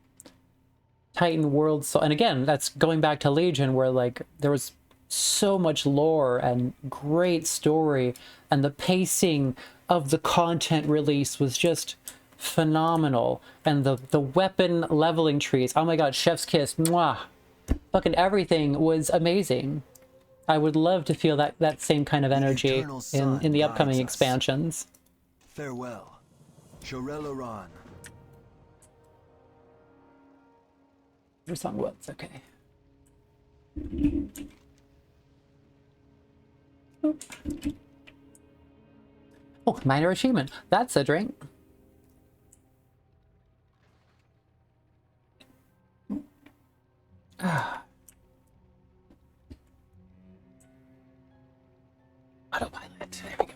S7: Titan world, so, and again, that's going back to Legion, where like there was so much lore and great story, and the pacing of the content release was just phenomenal, and the weapon leveling trees, oh my god, chef's kiss, mwah, fucking everything was amazing. I would love to feel that same kind of energy in the upcoming expansions.
S9: Farewell, Shorel.
S7: Your song was okay. Oh, minor achievement. That's a drink. Autopilot. There we go.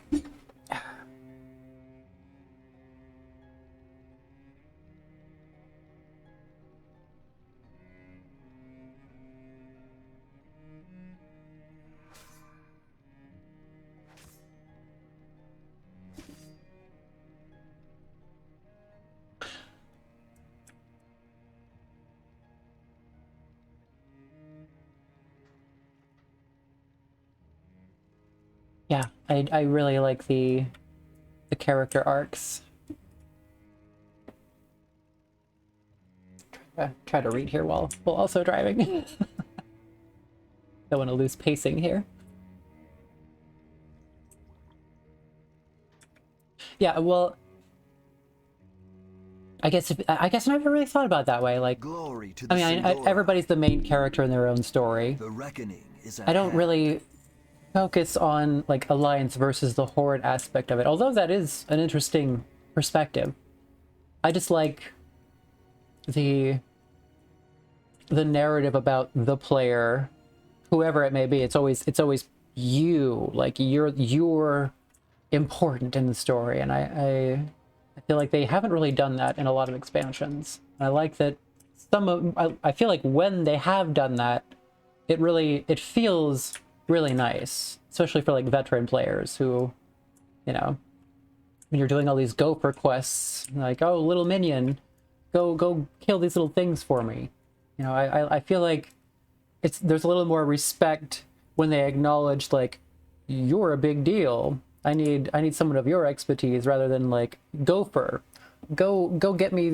S7: Yeah, I really like the character arcs. Try to read here while also driving. Don't want to lose pacing here. Yeah, well, I guess I never really thought about it that way. Like,
S9: Glory to the
S7: I mean, everybody's the main character in their own story.
S9: The reckoning is
S7: I don't really focus on like Alliance versus the Horde aspect of it, although that is an interesting perspective. I just like the narrative about the player, whoever it may be. It's always you, like you're important in the story, and I feel like they haven't really done that in a lot of expansions. I like that I feel like when they have done that, it feels really nice, especially for like veteran players who, you know, when you're doing all these gopher quests, like, oh, little minion, go kill these little things for me. You know, I feel like there's a little more respect when they acknowledge like, you're a big deal. I need someone of your expertise, rather than like, gopher, go get me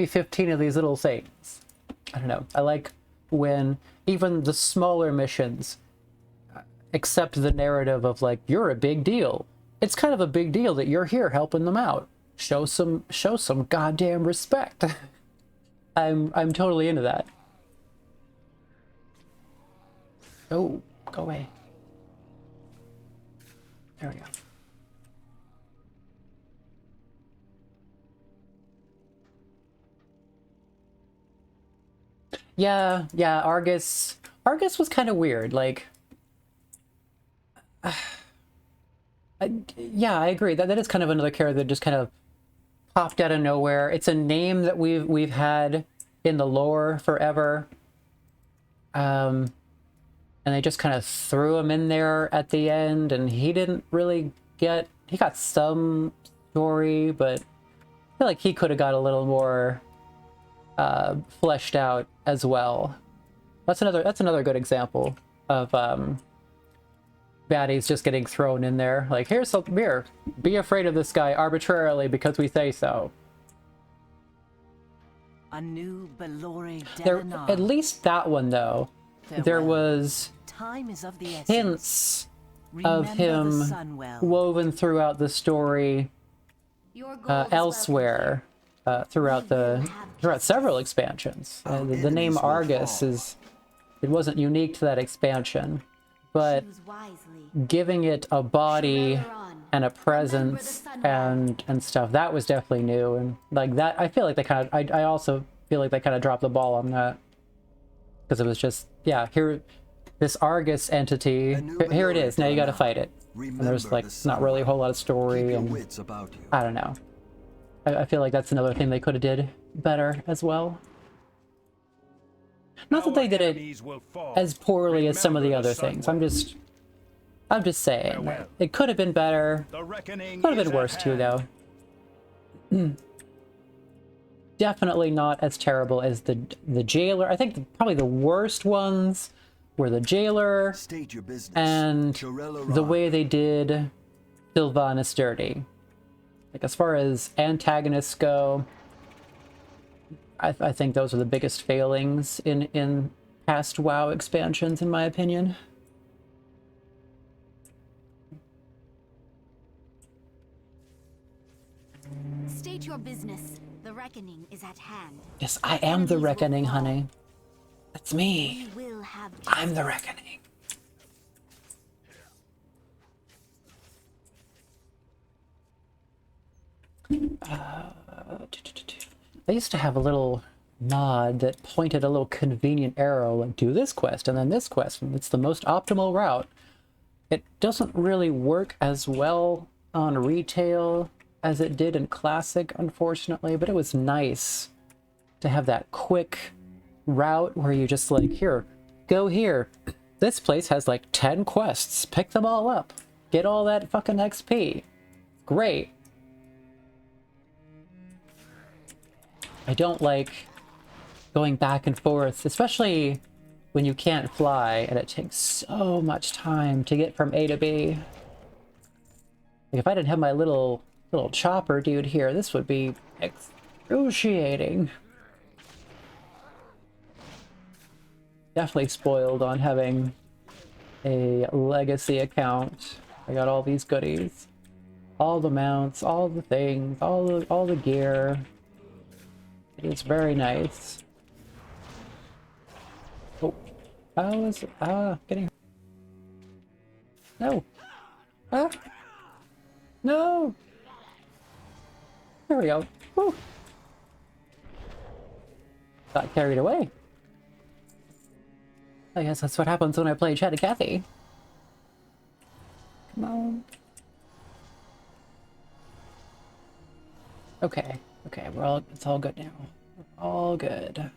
S7: 15 of these little things. I don't know. I like when even the smaller missions accept the narrative of like, you're a big deal. It's kind of a big deal that you're here helping them out. Show some goddamn respect. I'm totally into that. Oh, go away. There we go. Yeah, Argus was kind of weird, like yeah, I agree. That is kind of another character that just kind of popped out of nowhere. It's a name that we've had in the lore forever. And they just kind of threw him in there at the end, and he didn't really he got some story, but feel like he could have got a little more fleshed out as well. That's another good example of baddies just getting thrown in there. Like, here, be afraid of this guy arbitrarily because we say so.
S12: A new Belore
S7: There, at least that one though, there was
S12: Time is of the essence.
S7: hints of
S12: Remember
S7: him
S12: the sun well.
S7: woven throughout the story elsewhere, throughout several expansions. The name Argus it wasn't unique to that expansion, but giving it a body and a presence and stuff, that was definitely new. And like that, I feel like they kind of, I also feel like they kind of dropped the ball on that, because it was just, yeah, here, this Argus entity, here it is, now you gotta fight it. And there's like not really a whole lot of story, and I don't know. I feel like that's another thing they could have did better as well. Not that they did it as poorly as some of the other things. I'm just saying it could have been better. Could have been worse too, though. Definitely not as terrible as the jailer. I think probably the worst ones were the jailer and the way they did Sylvanas dirty. Like, as far as antagonists go, I think those are the biggest failings in past WoW expansions, in my opinion.
S11: State your business. The reckoning is at hand.
S7: Yes, I am the reckoning, honey. That's me. I'm the reckoning. I used to have a little nod that pointed a little convenient arrow, like, do this quest and then this quest, and it's the most optimal route. It doesn't really work as well on retail as it did in Classic, unfortunately, but it was nice to have that quick route where you just like, here, go here. This place has like 10 quests. Pick them all up. Get all that fucking XP. Great. I don't like going back and forth, especially when you can't fly and it takes so much time to get from A to B. Like, if I didn't have my little chopper dude here, this would be excruciating. Definitely spoiled on having a legacy account. I got all these goodies. All the mounts, all the things, all the gear. It is very nice. Oh, how is it? Getting... No. Ah. No. There we go. Woo. Got carried away. I guess that's what happens when I play Chatty Cathy. Come on. Okay. Okay, it's all good now. We're all good.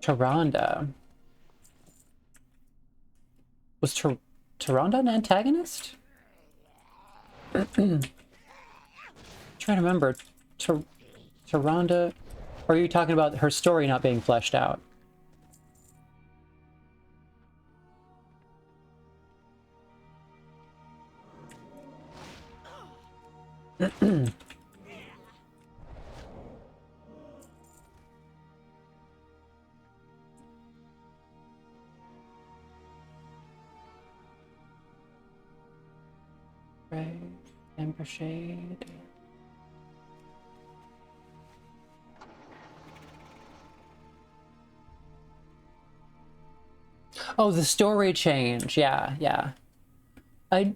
S7: Tyrande. Was Tyrande an antagonist? Trying to remember. Tyrande... Or are you talking about her story not being fleshed out? Right, Ember Shade. Oh, the story change. Yeah, yeah. I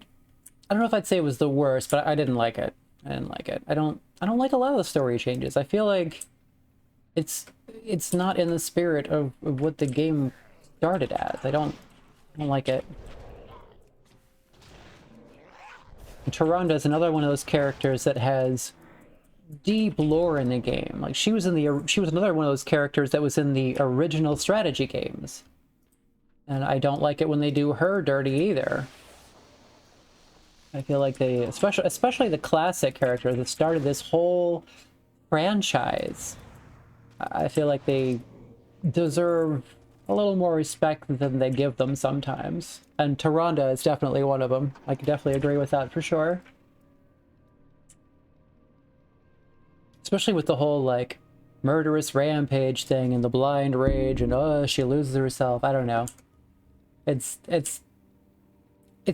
S7: don't know if I'd say it was the worst, but I didn't like it. I didn't like it. I don't like a lot of the story changes. I feel like it's not in the spirit of what the game started as. I don't like it. Tyrande is another one of those characters that has deep lore in the game. Like, she was another one of those characters that was in the original strategy games. And I don't like it when they do her dirty either. I feel like they, especially the classic characters that started this whole franchise, I feel like they deserve a little more respect than they give them sometimes. And Tyrande is definitely one of them. I can definitely agree with that for sure. Especially with the whole, like, murderous rampage thing and the blind rage and, oh, she loses herself. I don't know. It's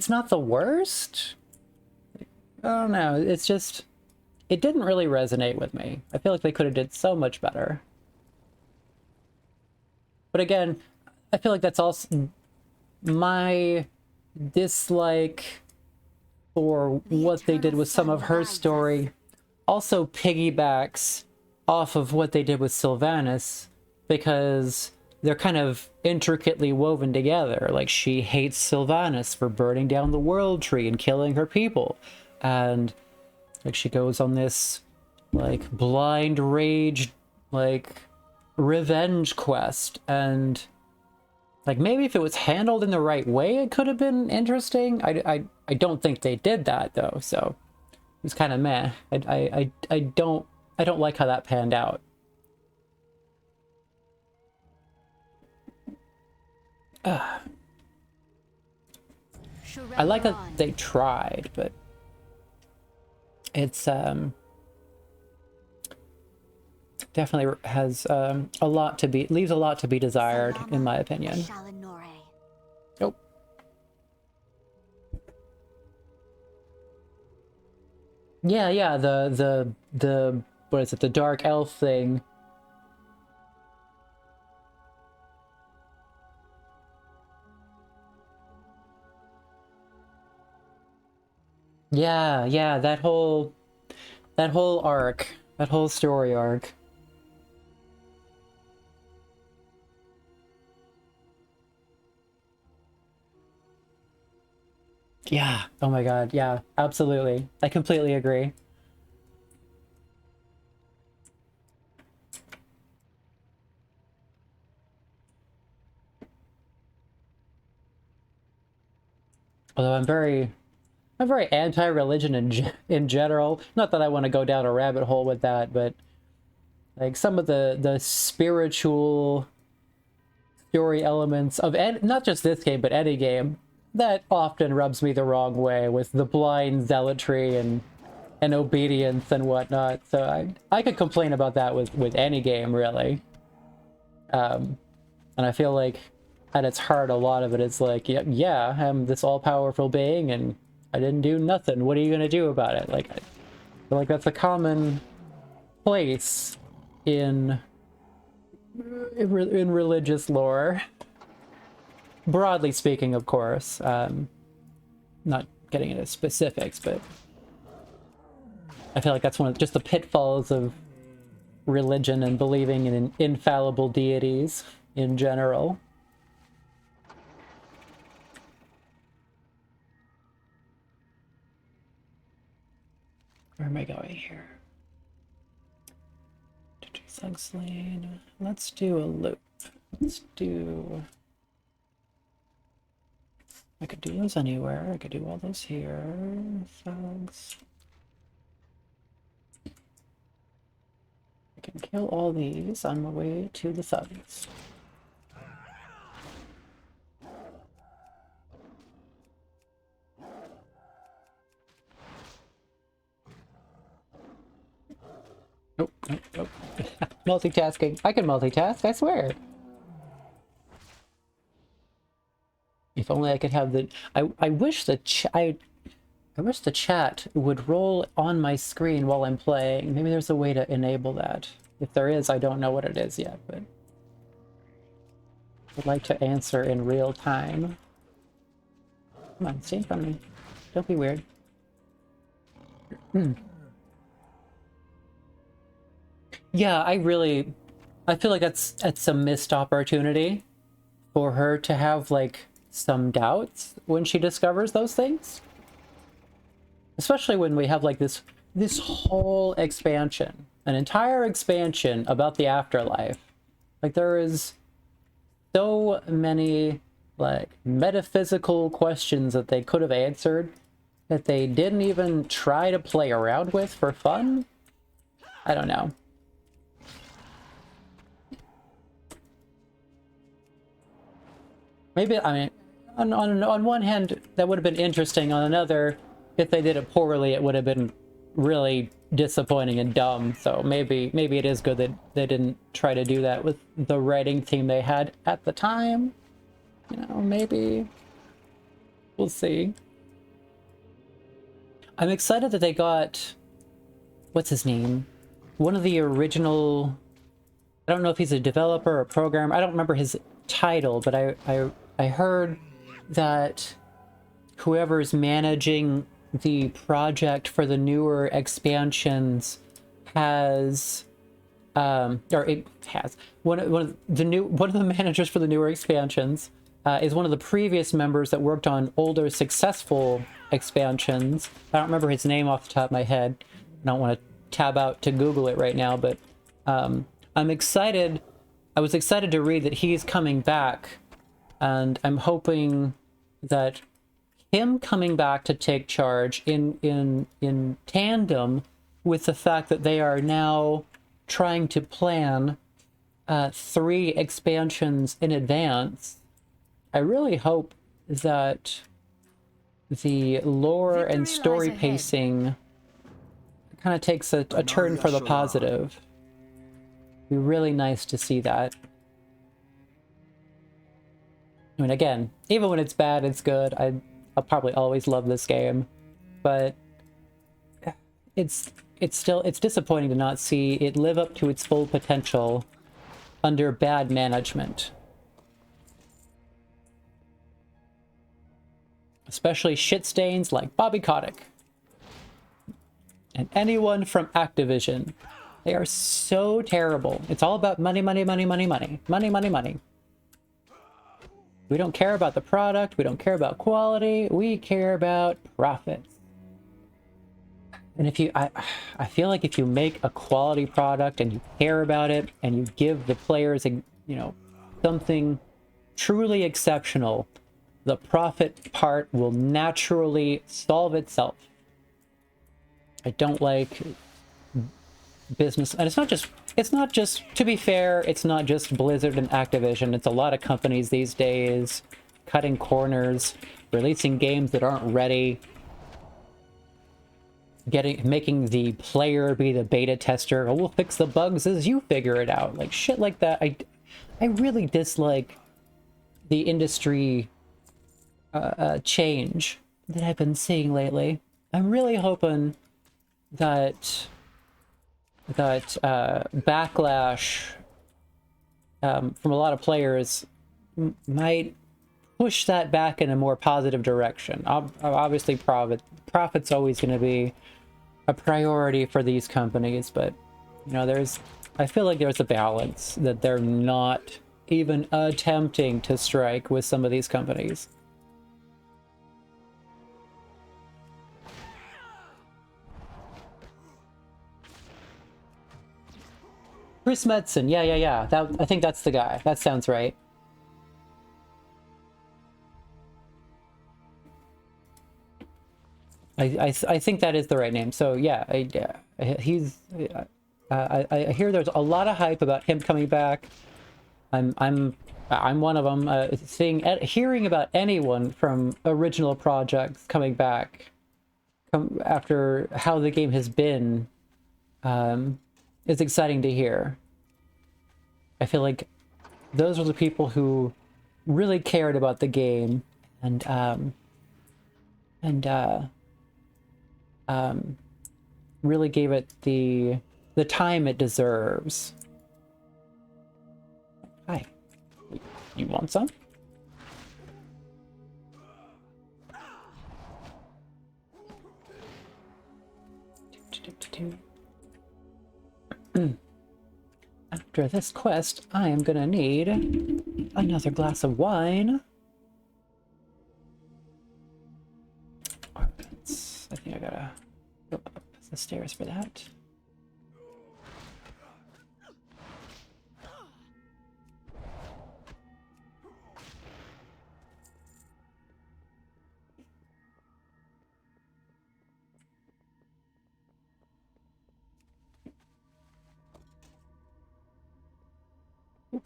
S7: not the worst. I don't know. It's just, it didn't really resonate with me. I feel like they could have did so much better. But again, I feel like that's also my dislike for what they did with some of her story also piggybacks off of what they did with Sylvanas, because they're kind of intricately woven together. Like, she hates Sylvanas for burning down the world tree and killing her people. And, like, she goes on this, like, blind rage, like, revenge quest. And, like, maybe if it was handled in the right way, it could have been interesting. I don't think they did that, though, so it was kind of meh. I don't like how that panned out. I like that they tried, but it's definitely has leaves a lot to be desired, in my opinion. Nope. Yeah, the what is it, the dark elf thing. Yeah, that whole arc, that whole story arc. Yeah, oh my god, yeah, absolutely. I completely agree. Although I'm very anti-religion in general. Not that I want to go down a rabbit hole with that, but like some of the spiritual story elements of not just this game, but any game, that often rubs me the wrong way with the blind zealotry and obedience and whatnot. So I could complain about that with any game, really. And I feel like at its heart, a lot of it is like, yeah, I'm this all-powerful being and I didn't do nothing. What are you gonna do about it? Like, I feel like that's a common place in religious lore. Broadly speaking, of course. Not getting into specifics, but I feel like that's one of just the pitfalls of religion and believing in infallible deities in general. Where am I going here? Slugs Lane. Let's do a loop. Let's do... I could do those anywhere. I could do all those here. Thugs. I can kill all these on my way to the thugs. Nope. Multitasking. I can multitask, I swear. If only I could have the... I wish the chat would roll on my screen while I'm playing. Maybe there's a way to enable that. If there is, I don't know what it is yet, but I'd like to answer in real time. Come on, stay in front of me. Don't be weird. Yeah, I feel like that's a missed opportunity for her to have, like, some doubts when she discovers those things. Especially when we have, like, this whole expansion, an entire expansion about the afterlife. Like, there is so many like metaphysical questions that they could have answered that they didn't even try to play around with for fun. I don't know. Maybe, I mean, on one hand, that would have been interesting. On another, if they did it poorly, it would have been really disappointing and dumb. So maybe it is good that they didn't try to do that with the writing team they had at the time. You know, maybe. We'll see. I'm excited that they got... What's his name? One of the original... I don't know if he's a developer or a programmer. I don't remember his title, but I heard that whoever's managing the project for the newer expansions has... or it has. One of the managers for the newer expansions is one of the previous members that worked on older successful expansions. I don't remember his name off the top of my head. I don't want to tab out to Google it right now, but I'm excited. I was excited to read that he's coming back, and I'm hoping that him coming back to take charge in tandem with the fact that they are now trying to plan 3 expansions in advance. I really hope that the lore and story pacing kind of takes a turn for the positive. It'd be really nice to see that. I mean, again, even when it's bad, it's good. I'll probably always love this game, but it's disappointing to not see it live up to its full potential under bad management. Especially shit stains like Bobby Kotick. And anyone from Activision. They are so terrible. It's all about money, money, money, money, money. Money, money, money. We don't care about the product. We don't care about quality. We care about profits. And if you... I feel like if you make a quality product and you care about it and you give the players, you know, something truly exceptional, the profit part will naturally solve itself. I don't like business, and it's not just, to be fair, it's not just Blizzard and Activision. It's a lot of companies these days cutting corners, releasing games that aren't ready, making the player be the beta tester. Oh, we'll fix the bugs as you figure it out. Like shit like that. I really dislike the industry change that I've been seeing lately. I'm really hoping that backlash from a lot of players might push that back in a more positive direction. Obviously, profit's always going to be a priority for these companies, but you know, I feel like there's a balance that they're not even attempting to strike with some of these companies. Chris Metzen, yeah. I think that's the guy. That sounds right. I think that is the right name. So yeah, I hear there's a lot of hype about him coming back. I'm one of them. Hearing about anyone from original projects coming back after how the game has been. It's exciting to hear. I feel like those are the people who really cared about the game and really gave it the time it deserves. Hi. You want some? After this quest, I am gonna need another glass of wine. I think I gotta go up the stairs for that.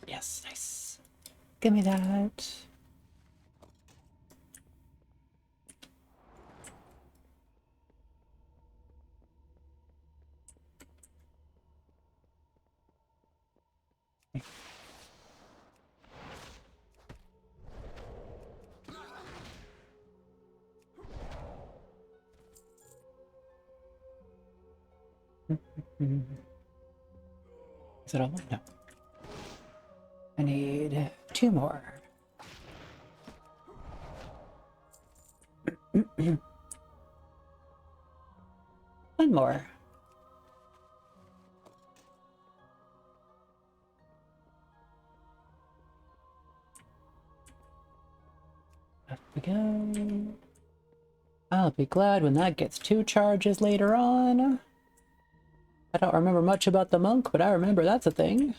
S7: Yes, nice. Give me that. Is it all? No. I need 2 more. One more. Up we go. I'll be glad when that gets 2 charges later on. I don't remember much about the monk, but I remember that's a thing.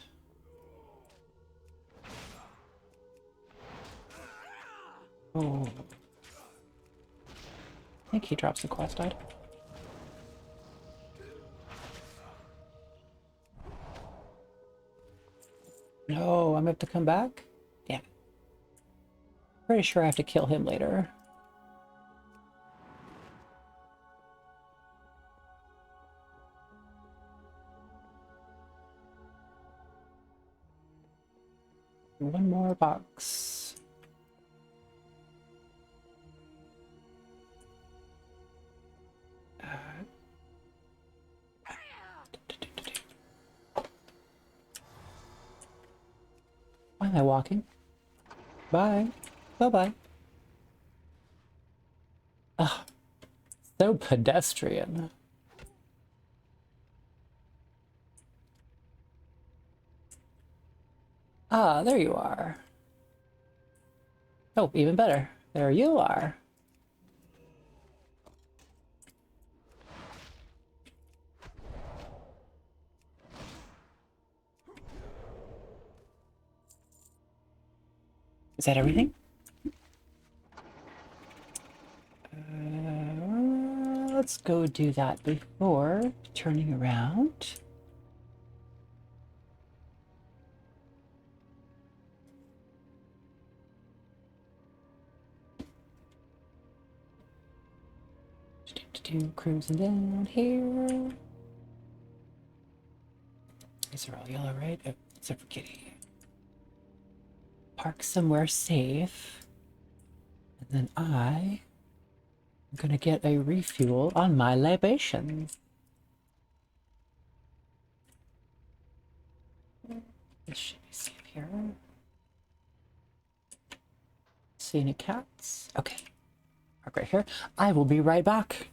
S7: Oh. I think he drops the quest item. No, I'm gonna have to come back? Damn. Pretty sure I have to kill him later. One more box. Why am I walking? Bye. Bye-bye. Ugh. So pedestrian. Ah, there you are. Oh, even better. There you are. Is that everything? Let's go do that before turning around. Cruising down here. These are all yellow, right? Oh, except for Kitty. Park somewhere safe. And then I'm gonna get a refuel on my libation. This should be safe here. See any cats? Okay. Park right here. I will be right back.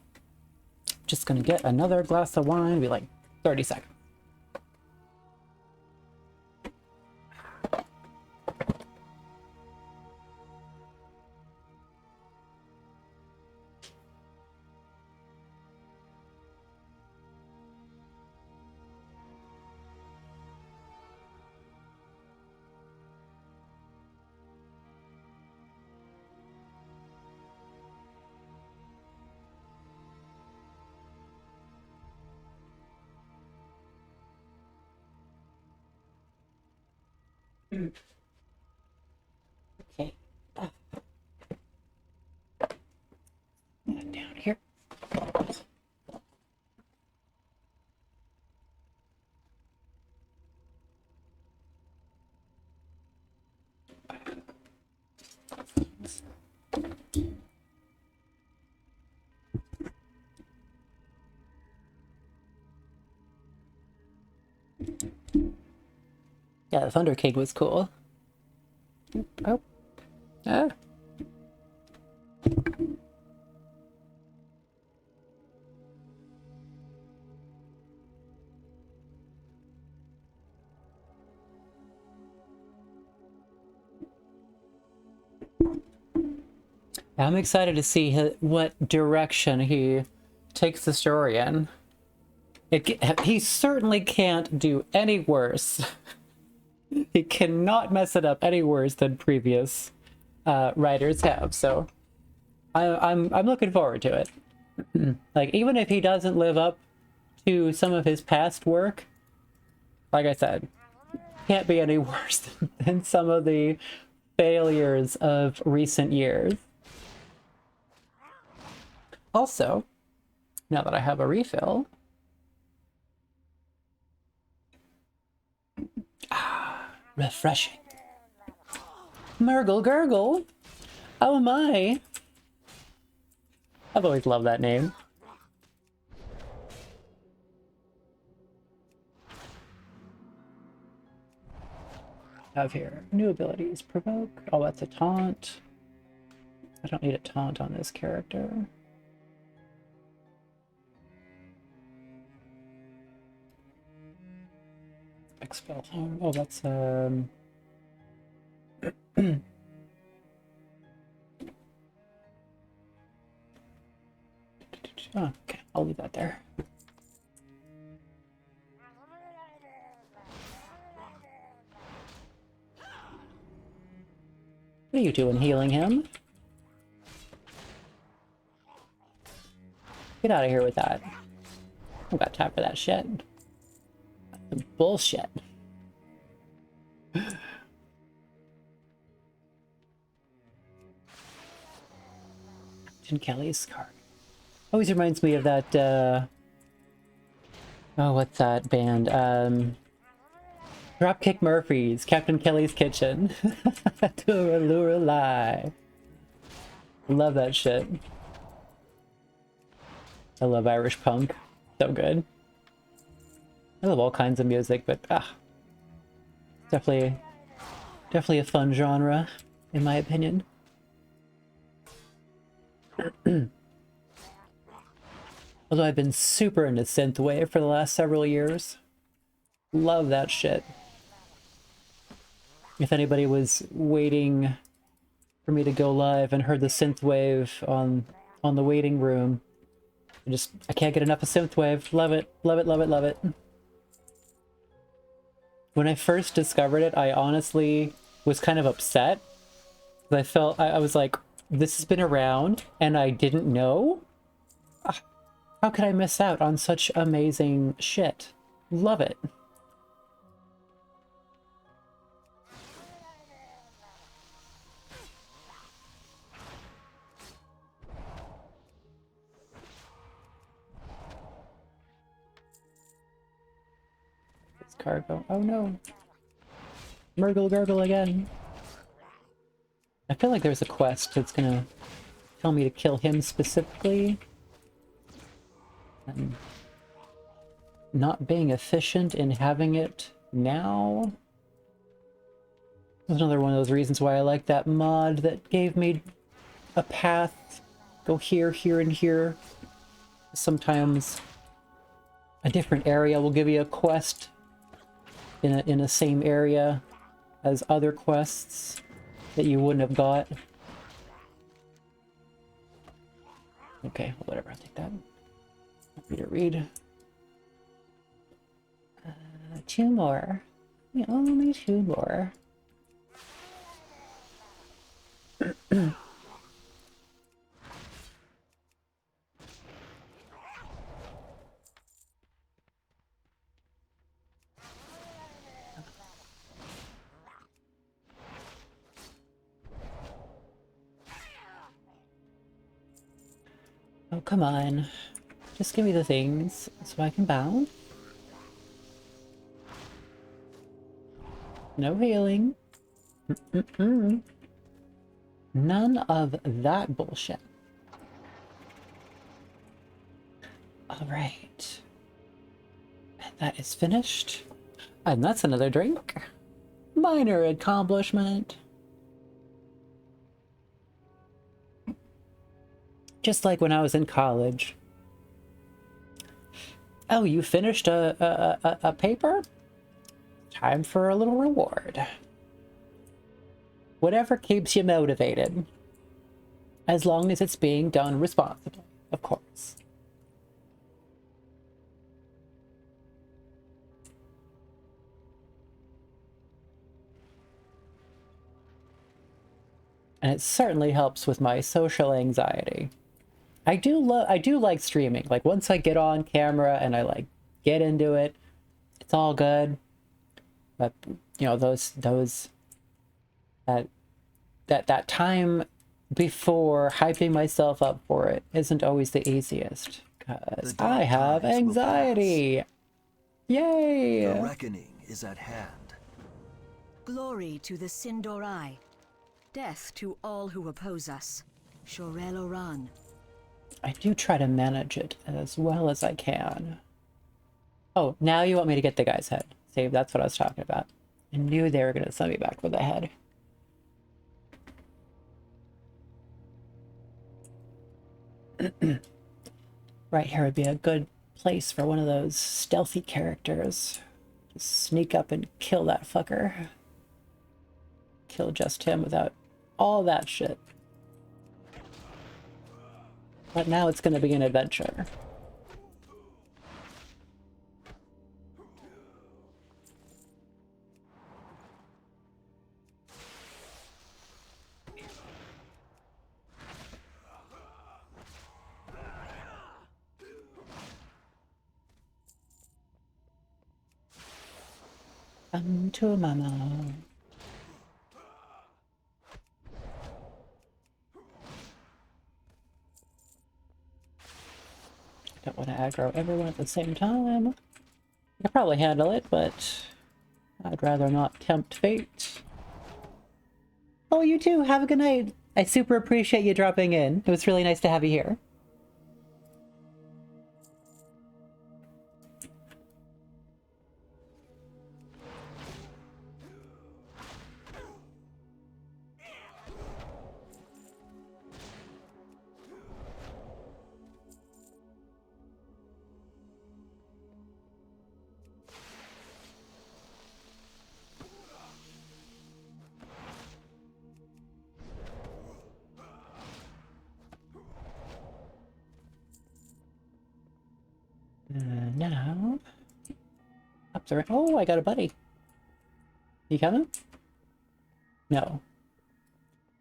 S7: Just gonna get another glass of wine. It'll be like 30 seconds. Okay. Down here. Yeah, the Thunder King was cool. Oh. Ah. I'm excited to see what direction he takes the story in. He certainly can't do any worse. He cannot mess it up any worse than previous writers have. So I'm looking forward to it. Like, even if he doesn't live up to some of his past work, like I said, can't be any worse than some of the failures of recent years. Also, now that I have a refill, refreshing. Murgle Gurgle. Oh my. I've always loved that name. Have here new abilities. Provoke. Oh, that's a taunt. I don't need a taunt on this character. Expel. Oh, that's oh, okay, I'll leave that there. What are you doing, healing him? Get out of here with that. I don't got time for that shit. That's some bullshit. Captain Kelly's card. Always reminds me of that, oh, what's that band? Dropkick Murphys, Captain Kelly's Kitchen. Lorelei. Love that shit. I love Irish punk. So good. I love all kinds of music, but definitely a fun genre, in my opinion. Although I've been super into synthwave for the last several years. Love that shit. If anybody was waiting for me to go live and heard the synthwave on the waiting room, I can't get enough of synthwave. Love it, love it, love it, love it. When I first discovered it, I honestly was kind of upset. I felt, I was like, this has been around and I didn't know? How could I miss out on such amazing shit? Love it. This cargo. Oh no. Murgle Gurgle again. I feel like there's a quest that's gonna tell me to kill him specifically. I'm not being efficient in having it now. That's another one of those reasons why I like that mod that gave me a path. Go here, here, and here. Sometimes a different area will give you a quest in the same area as other quests that you wouldn't have got. Okay, whatever, I'll take that. Want me to read? 2 more. Only 2 more. Oh, come on. Just give me the things so I can bounce. No healing. None of that bullshit. Alright. That is finished. And that's another drink. Minor accomplishment. Just like when I was in college. Oh, you finished a paper? Time for a little reward. Whatever keeps you motivated. As long as it's being done responsibly, of course. And it certainly helps with my social anxiety. I do like streaming. Like once I get on camera and I like get into it, it's all good. But you know, that time before hyping myself up for it isn't always the easiest, because I have anxiety. Yay!
S9: The reckoning is at hand.
S8: Glory to the Sindorai. Death to all who oppose us. Shorel Oran.
S7: I do try to manage it as well as I can. Oh, now you want me to get the guy's head. See, that's what I was talking about. I knew they were going to send me back with the head. Right here would be a good place for one of those stealthy characters. Just sneak up and kill that fucker. Kill just him without all that shit. But now it's going to be an adventure. Come to mama. I don't want to aggro everyone at the same time. I could probably handle it, but I'd rather not tempt fate. Oh, you too. Have a good night. I super appreciate you dropping in. It was really nice to have you here. Now... Up the... Oh, I got a buddy. You coming? No.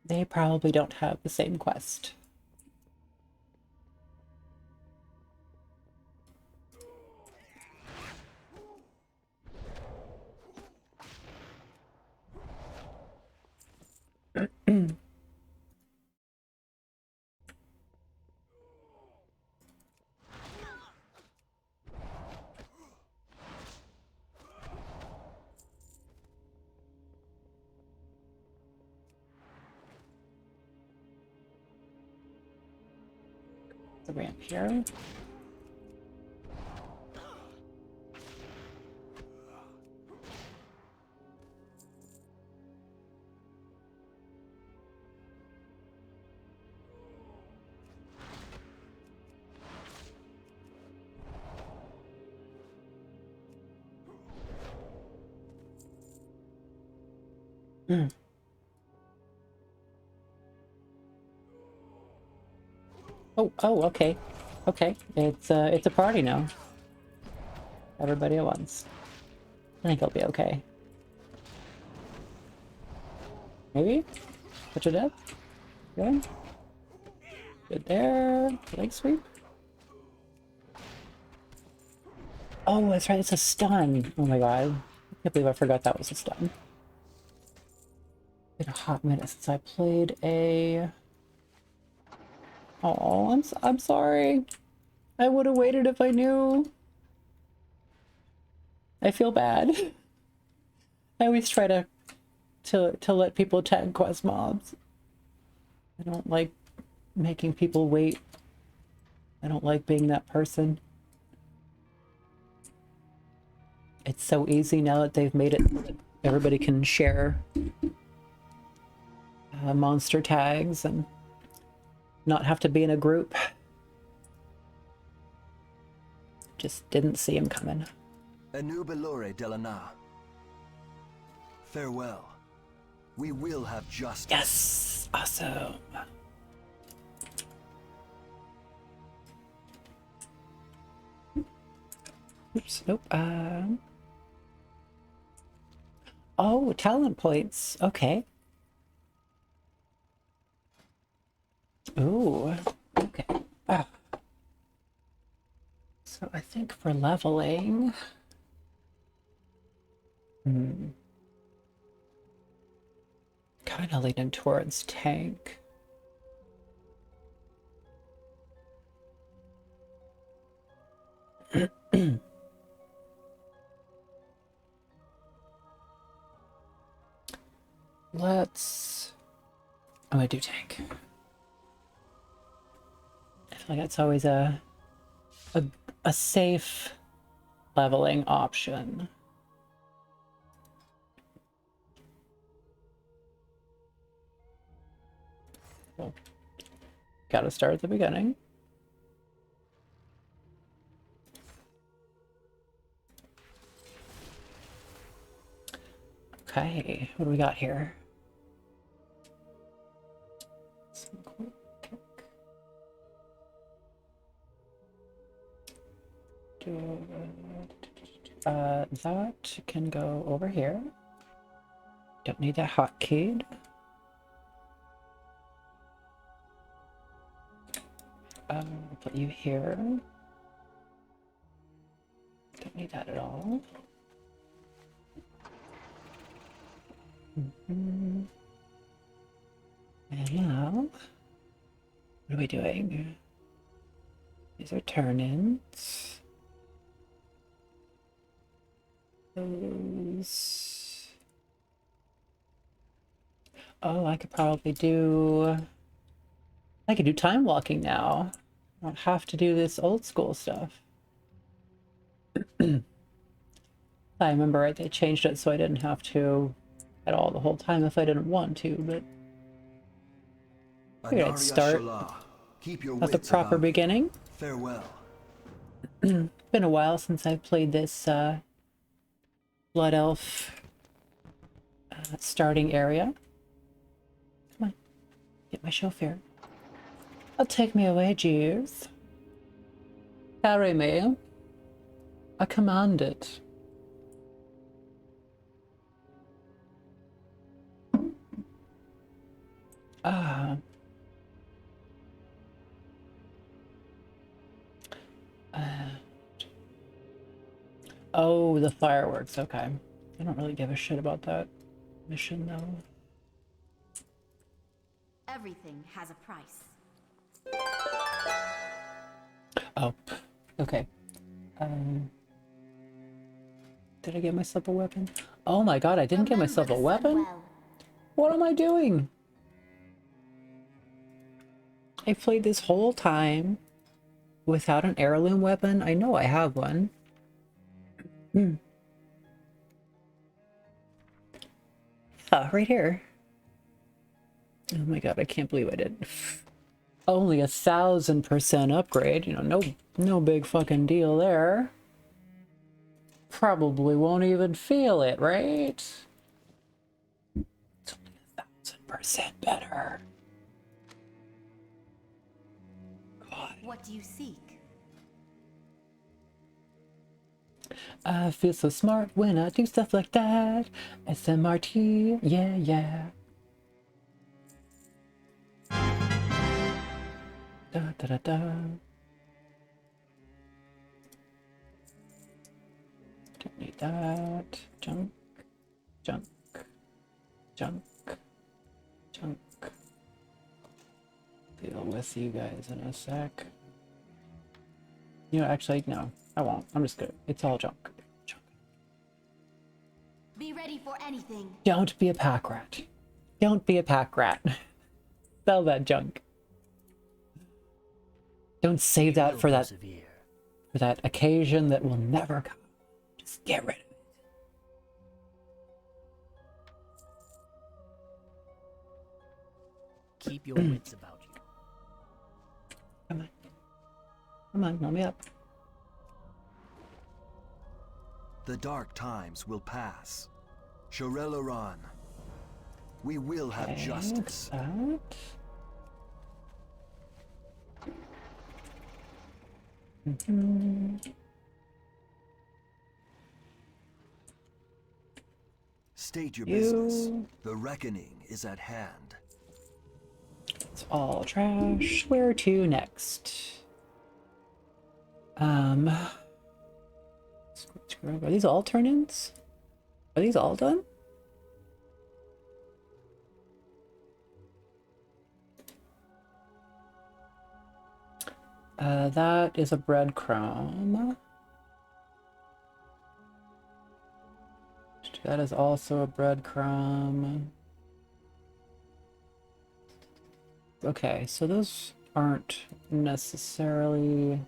S7: They probably don't have the same quest. The ramp here. Mm. Oh, okay. Okay, it's a party now. Everybody at once. I think I'll be okay. Maybe? Put your death? Good. Good there. Leg sweep. Oh, that's right, it's a stun. Oh my god. I can't believe I forgot that was a stun. It's been a hot minute since I played a... Oh, I'm sorry. I would have waited if I knew. I feel bad. I always try to let people tag quest mobs. I don't like making people wait. I don't like being that person. It's so easy now that they've made it so that everybody can share monster tags and not have to be in a group. Just didn't see him coming.
S9: Anu Belore Delana. Farewell. We will have justice.
S7: Yes! Awesome. Oops, nope. Oh, talent points. Okay. Ooh. Okay. Ah. So I think for leveling... Kind of leaning towards tank. I'm gonna do tank. I feel like that's always a safe leveling option. Well, gotta start at the beginning. Okay, what do we got here? That can go over here. Don't need that hotkeyed. Put you here. Don't need that at all. And now, what are we doing? These are turn-ins. Those. Oh, I could do time walking now. I don't have to do this old school stuff. I remember right, they changed it so I didn't have to at all the whole time if I didn't want to, but I figured I'd start at the proper beginning.
S9: Farewell.
S7: Been a while since I've played this Blood Elf starting area. Come on, get my chauffeur. I'll take me away, Jeeves. Carry me. I command it. Oh, the fireworks. Okay. I don't really give a shit about that mission, though.
S11: Everything has a price.
S7: Oh, okay. Did I get myself a weapon? Oh my god, I didn't get myself a weapon?
S11: Well.
S7: What am I doing? I played this whole time without an heirloom weapon. I know I have one. Ah, right here. Oh my god, I can't believe I did. Only 1,000% upgrade. You know, no big fucking deal there. Probably won't even feel it, right? It's only 1,000% better. God.
S11: What do you seek?
S7: I feel so smart when I do stuff like that. SMRT, yeah, yeah. Da da da da. Don't need that. Junk, junk, junk, junk. Deal with you guys in a sec. You know, actually, no, I won't. I'm just good. It's all junk.
S11: Be ready for anything.
S7: Don't be a pack rat. Don't be a pack rat. Sell that junk. Don't save that for that occasion that will never come. Just get rid of it.
S10: Keep your wits about you.
S7: Come on. Come on, let me up.
S9: The dark times will pass. Shorel-Oran, we will have justice. State your business. The reckoning is at hand.
S7: It's all trash. Where to next? Are these all turn-ins? Are these all done? That is a breadcrumb. That is also a breadcrumb. Okay, so those aren't necessarily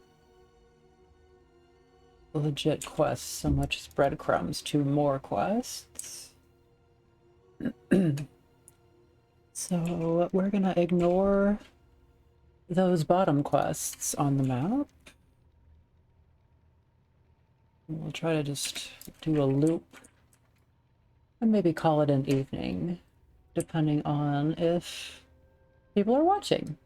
S7: legit quests so much as breadcrumbs to more quests. So we're gonna ignore those bottom quests on the map. We'll try to just do a loop and maybe call it an evening, depending on if people are watching.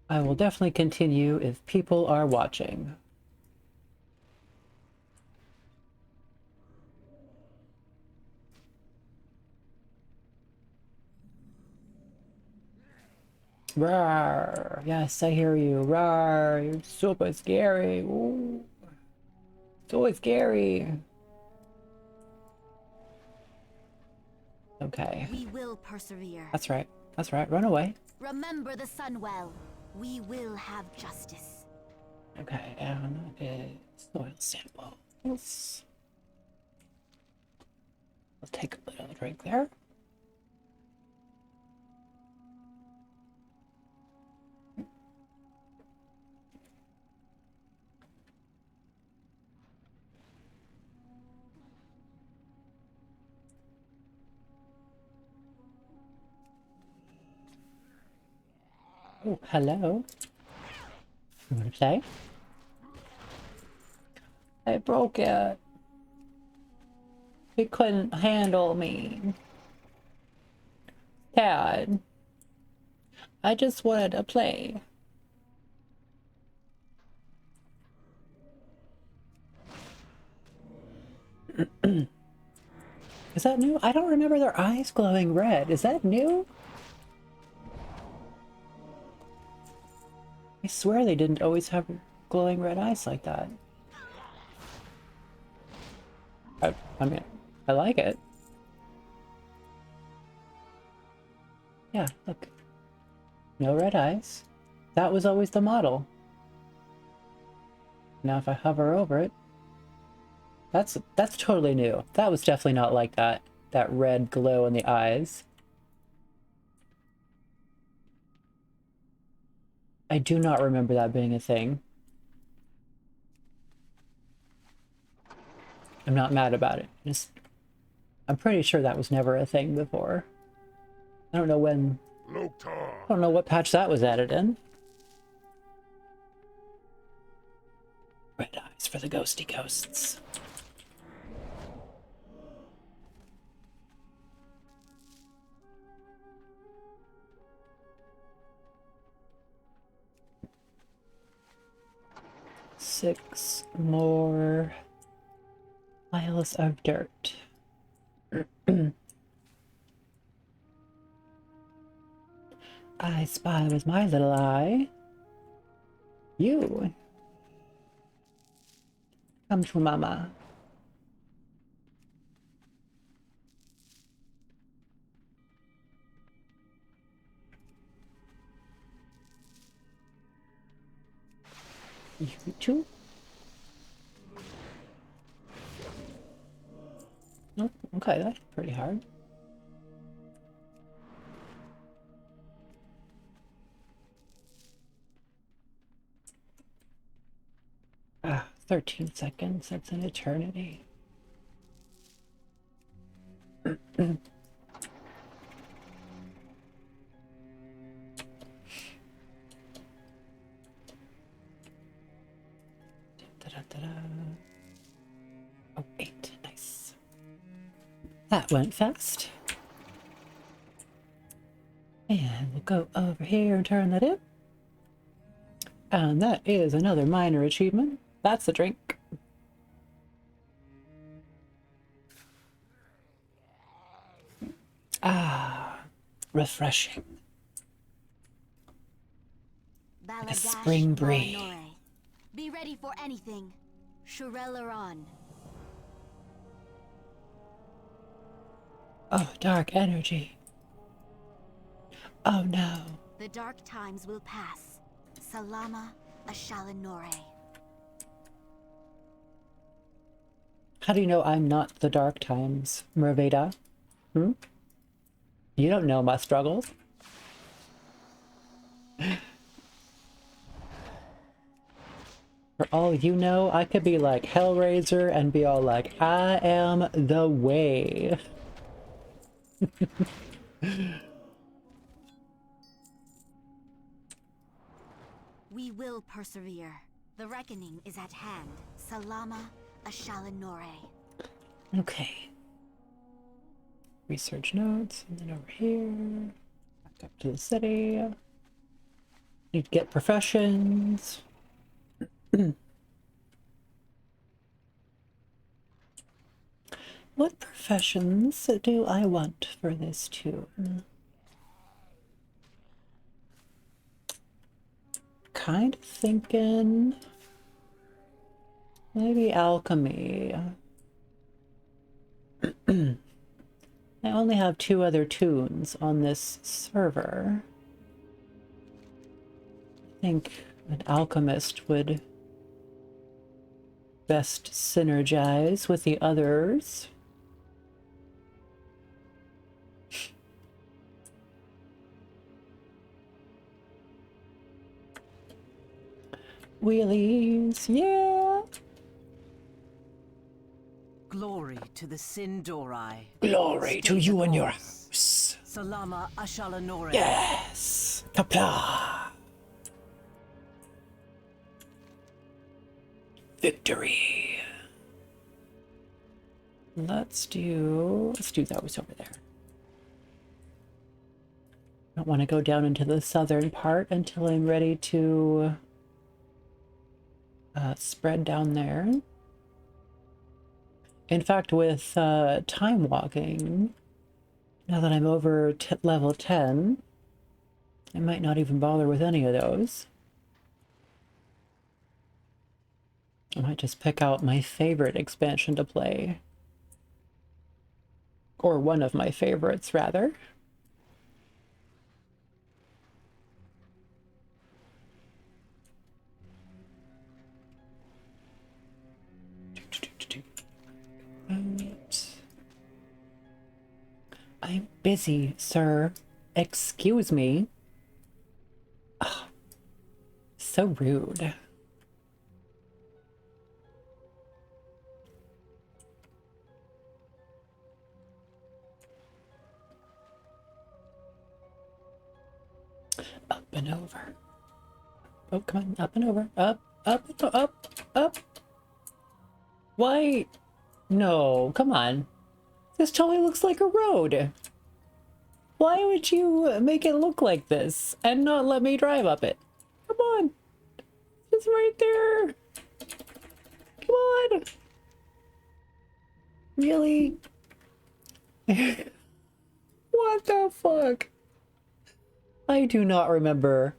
S7: I will definitely continue if people are watching. Rawr! Yes, I hear you. Rawr! You're super scary. Ooh. So scary. Okay.
S11: We will persevere.
S7: That's right. That's right. Run away.
S11: Remember the sun well. We will have justice.
S7: Okay, and that is soil samples. Let's take a little drink there. Oh, hello. You want to play? I broke it. It couldn't handle me. Dad. I just wanted to play. Is that new? I don't remember their eyes glowing red. Is that new? I swear they didn't always have glowing red eyes like that. I mean, I like it. Yeah, look. No red eyes. That was always the model. Now if I hover over it, that's totally new. That was definitely not like that. That red glow in the eyes. I do not remember that being a thing. I'm not mad about it. I'm pretty sure that was never a thing before. I don't know when. I don't know what patch that was added in. Red eyes for the ghosty ghosts. Six more piles of dirt. I spy with my little eye. You. Come to mama. You too? Oh, okay, that's pretty hard. 13 seconds, that's an eternity. Oh, 8, nice. That went fast. And we'll go over here and turn that in. And that is another minor achievement. That's a drink. Ah, refreshing. Like a spring breeze.
S11: Be ready. ready for anything. Shurelaran.
S7: Oh, dark energy. Oh no.
S11: The dark times will pass. Salama Ashalanore.
S7: How do you know I'm not the dark times, Merveda? Hmm? You don't know my struggles. For all you know, I could be like Hellraiser and be all like, I am the way.
S11: We will persevere. The reckoning is at hand. Salama Ashalanore.
S7: Okay. Research notes, and then over here. Back up to the city. Need to get professions. What professions do I want for this tune? Kind of thinking maybe alchemy. I only have 2 other tunes on this server. I think an alchemist would best synergize with the others. Wheelies, yeah!
S12: Glory to the Sindorai.
S7: Glory to you and your house.
S12: Salama Ashalanore.
S7: Yes! Kapla! Victory! Let's do those over there. I don't want to go down into the southern part until I'm ready to spread down there. In fact, with time walking, now that I'm over level 10, I might not even bother with any of those. I might just pick out my favorite expansion to play. Or one of my favorites, rather. I'm busy, sir. Excuse me. Oh, so rude. Up and over. Oh, come on. Up and over. Up, up, up, up. Why? No, come on. This totally looks like a road. Why would you make it look like this and not let me drive up it? Come on. It's right there. Come on. Really? What the fuck? I do not remember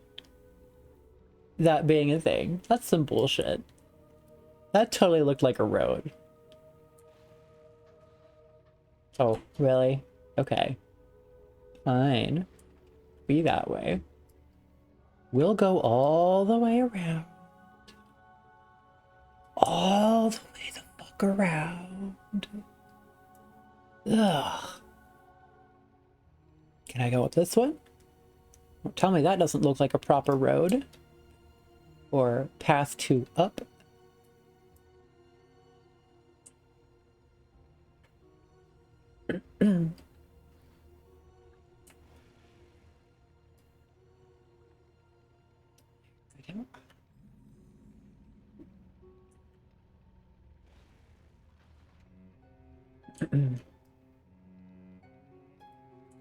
S7: that being a thing. That's some bullshit. That totally looked like a road. Oh, really? Okay. Fine. Be that way. We'll go all the way around. All the way the fuck around. Ugh. Can I go up this one? Don't tell me that doesn't look like a proper road. Or path to up.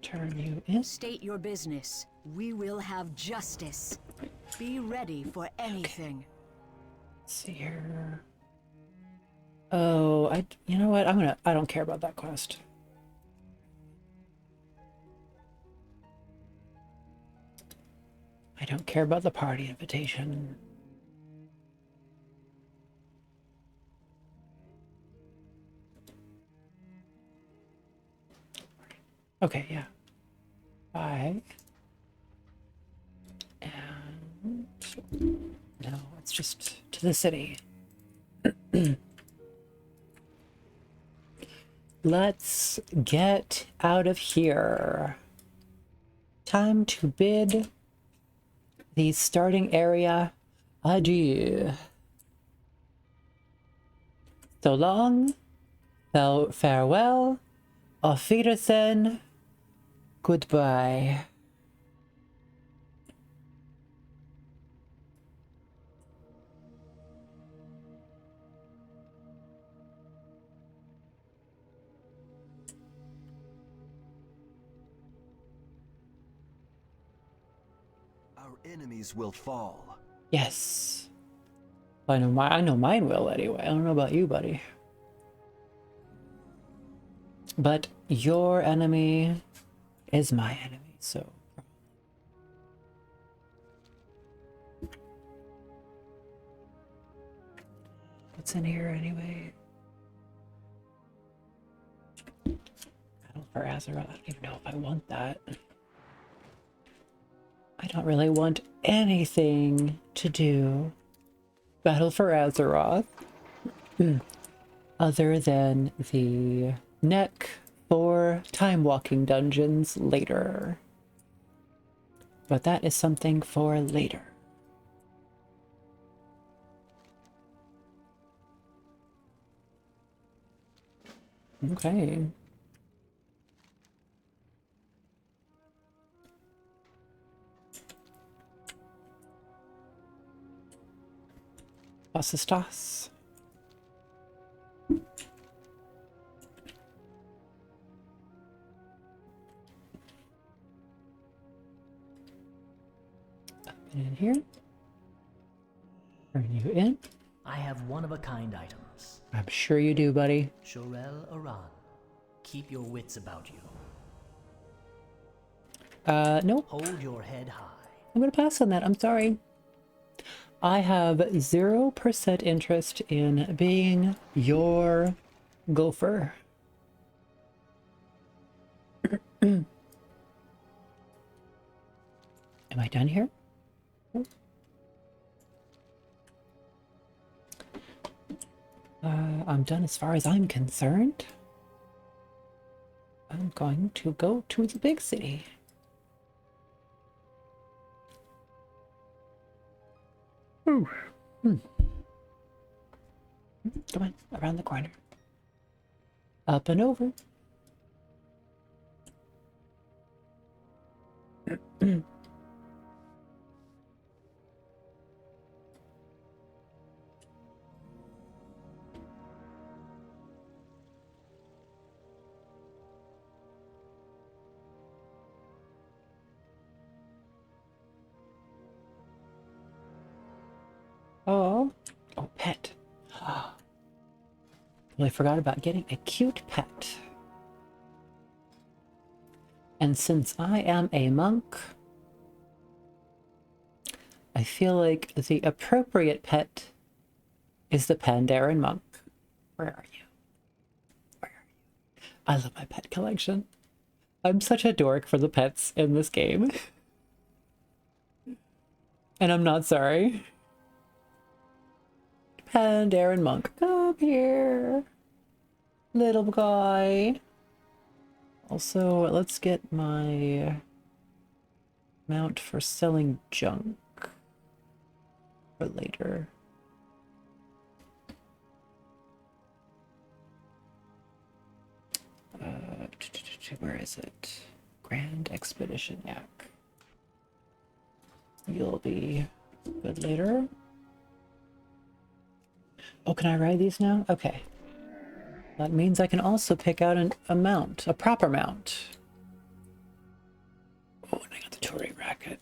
S7: Turn you in.
S8: State your business. We will have justice. Be ready for anything.
S7: Let's see here. Oh, you know what? I don't care about that quest. I don't care about the party invitation. Okay, yeah. Bye. And no, it's just to the city. Let's get out of here. Time to bid the starting area adieu. So long, farewell, auf Wiedersehen, goodbye.
S9: Our enemies will fall.
S7: Yes. I know mine will anyway. I don't know about you, buddy. But your enemy is my enemy, so... What's in here anyway? Battle for Azeroth. I don't even know if I want that. I don't really want anything to do. Battle for Azeroth. Other than the neck for time walking dungeons later. But that is something for later. Okay. Was ist das? In here. Turn you in.
S10: I have one-of-a-kind items.
S7: I'm sure you do, buddy.
S10: Shorel Aran. Keep your wits about you.
S7: Nope.
S10: Hold your head high.
S7: I'm gonna pass on that. I'm sorry. I have 0% interest in being your gopher. Am I done here? I'm done as far as I'm concerned. I'm going to go to the big city. Ooh. Come on, around the corner. Up and over. Oh, pet. Well, I forgot about getting a cute pet. And since I am a monk, I feel like the appropriate pet is the Pandaren monk. Where are you? Where are you? I love my pet collection. I'm such a dork for the pets in this game. And I'm not sorry. Pandaren monk, come here, little guy. Also, let's get my mount for selling junk for later. Where is it? Grand Expedition Yak. You'll be good later. Oh, can I ride these now? Okay. That means I can also pick out a mount, a proper mount. Oh, and I got the touring racket.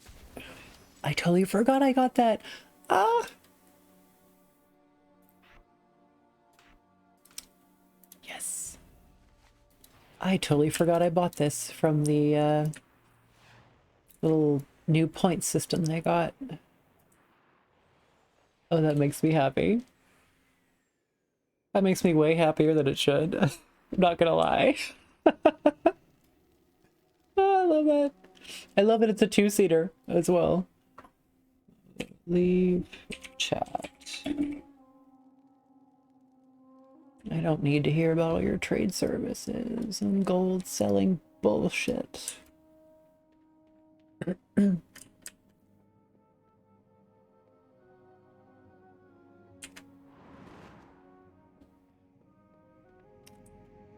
S7: I totally forgot I got that. Ah! Yes. I totally forgot I bought this from the little new point system they got. Oh, that makes me happy. That makes me way happier than it should. I'm not gonna lie. love it. I love it. It's a 2-seater as well. Leave chat. I don't need to hear about all your trade services and gold selling bullshit.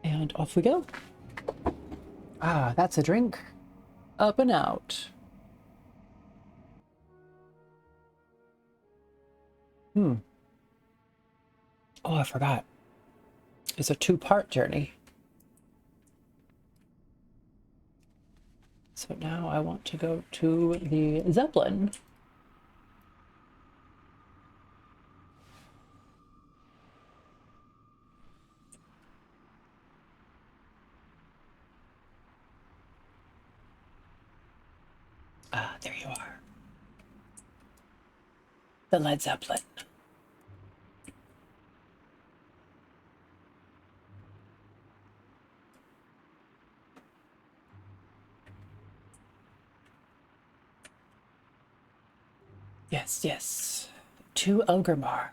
S7: And off we go. Ah, that's a drink. Up and out. Oh, I forgot. It's a 2-part journey. So now I want to go to the Zeppelin. Ah, there you are. The Led Zeppelin. Yes, yes. To Elgrimar.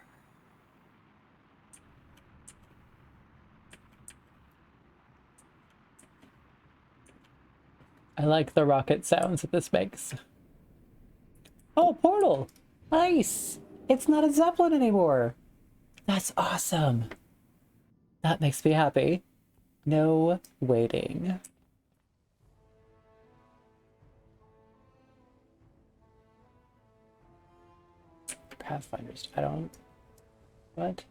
S7: I like the rocket sounds that this makes. Oh, portal! Nice! It's not a Zeppelin anymore! That's awesome! That makes me happy. No waiting. Pathfinders. I don't... What?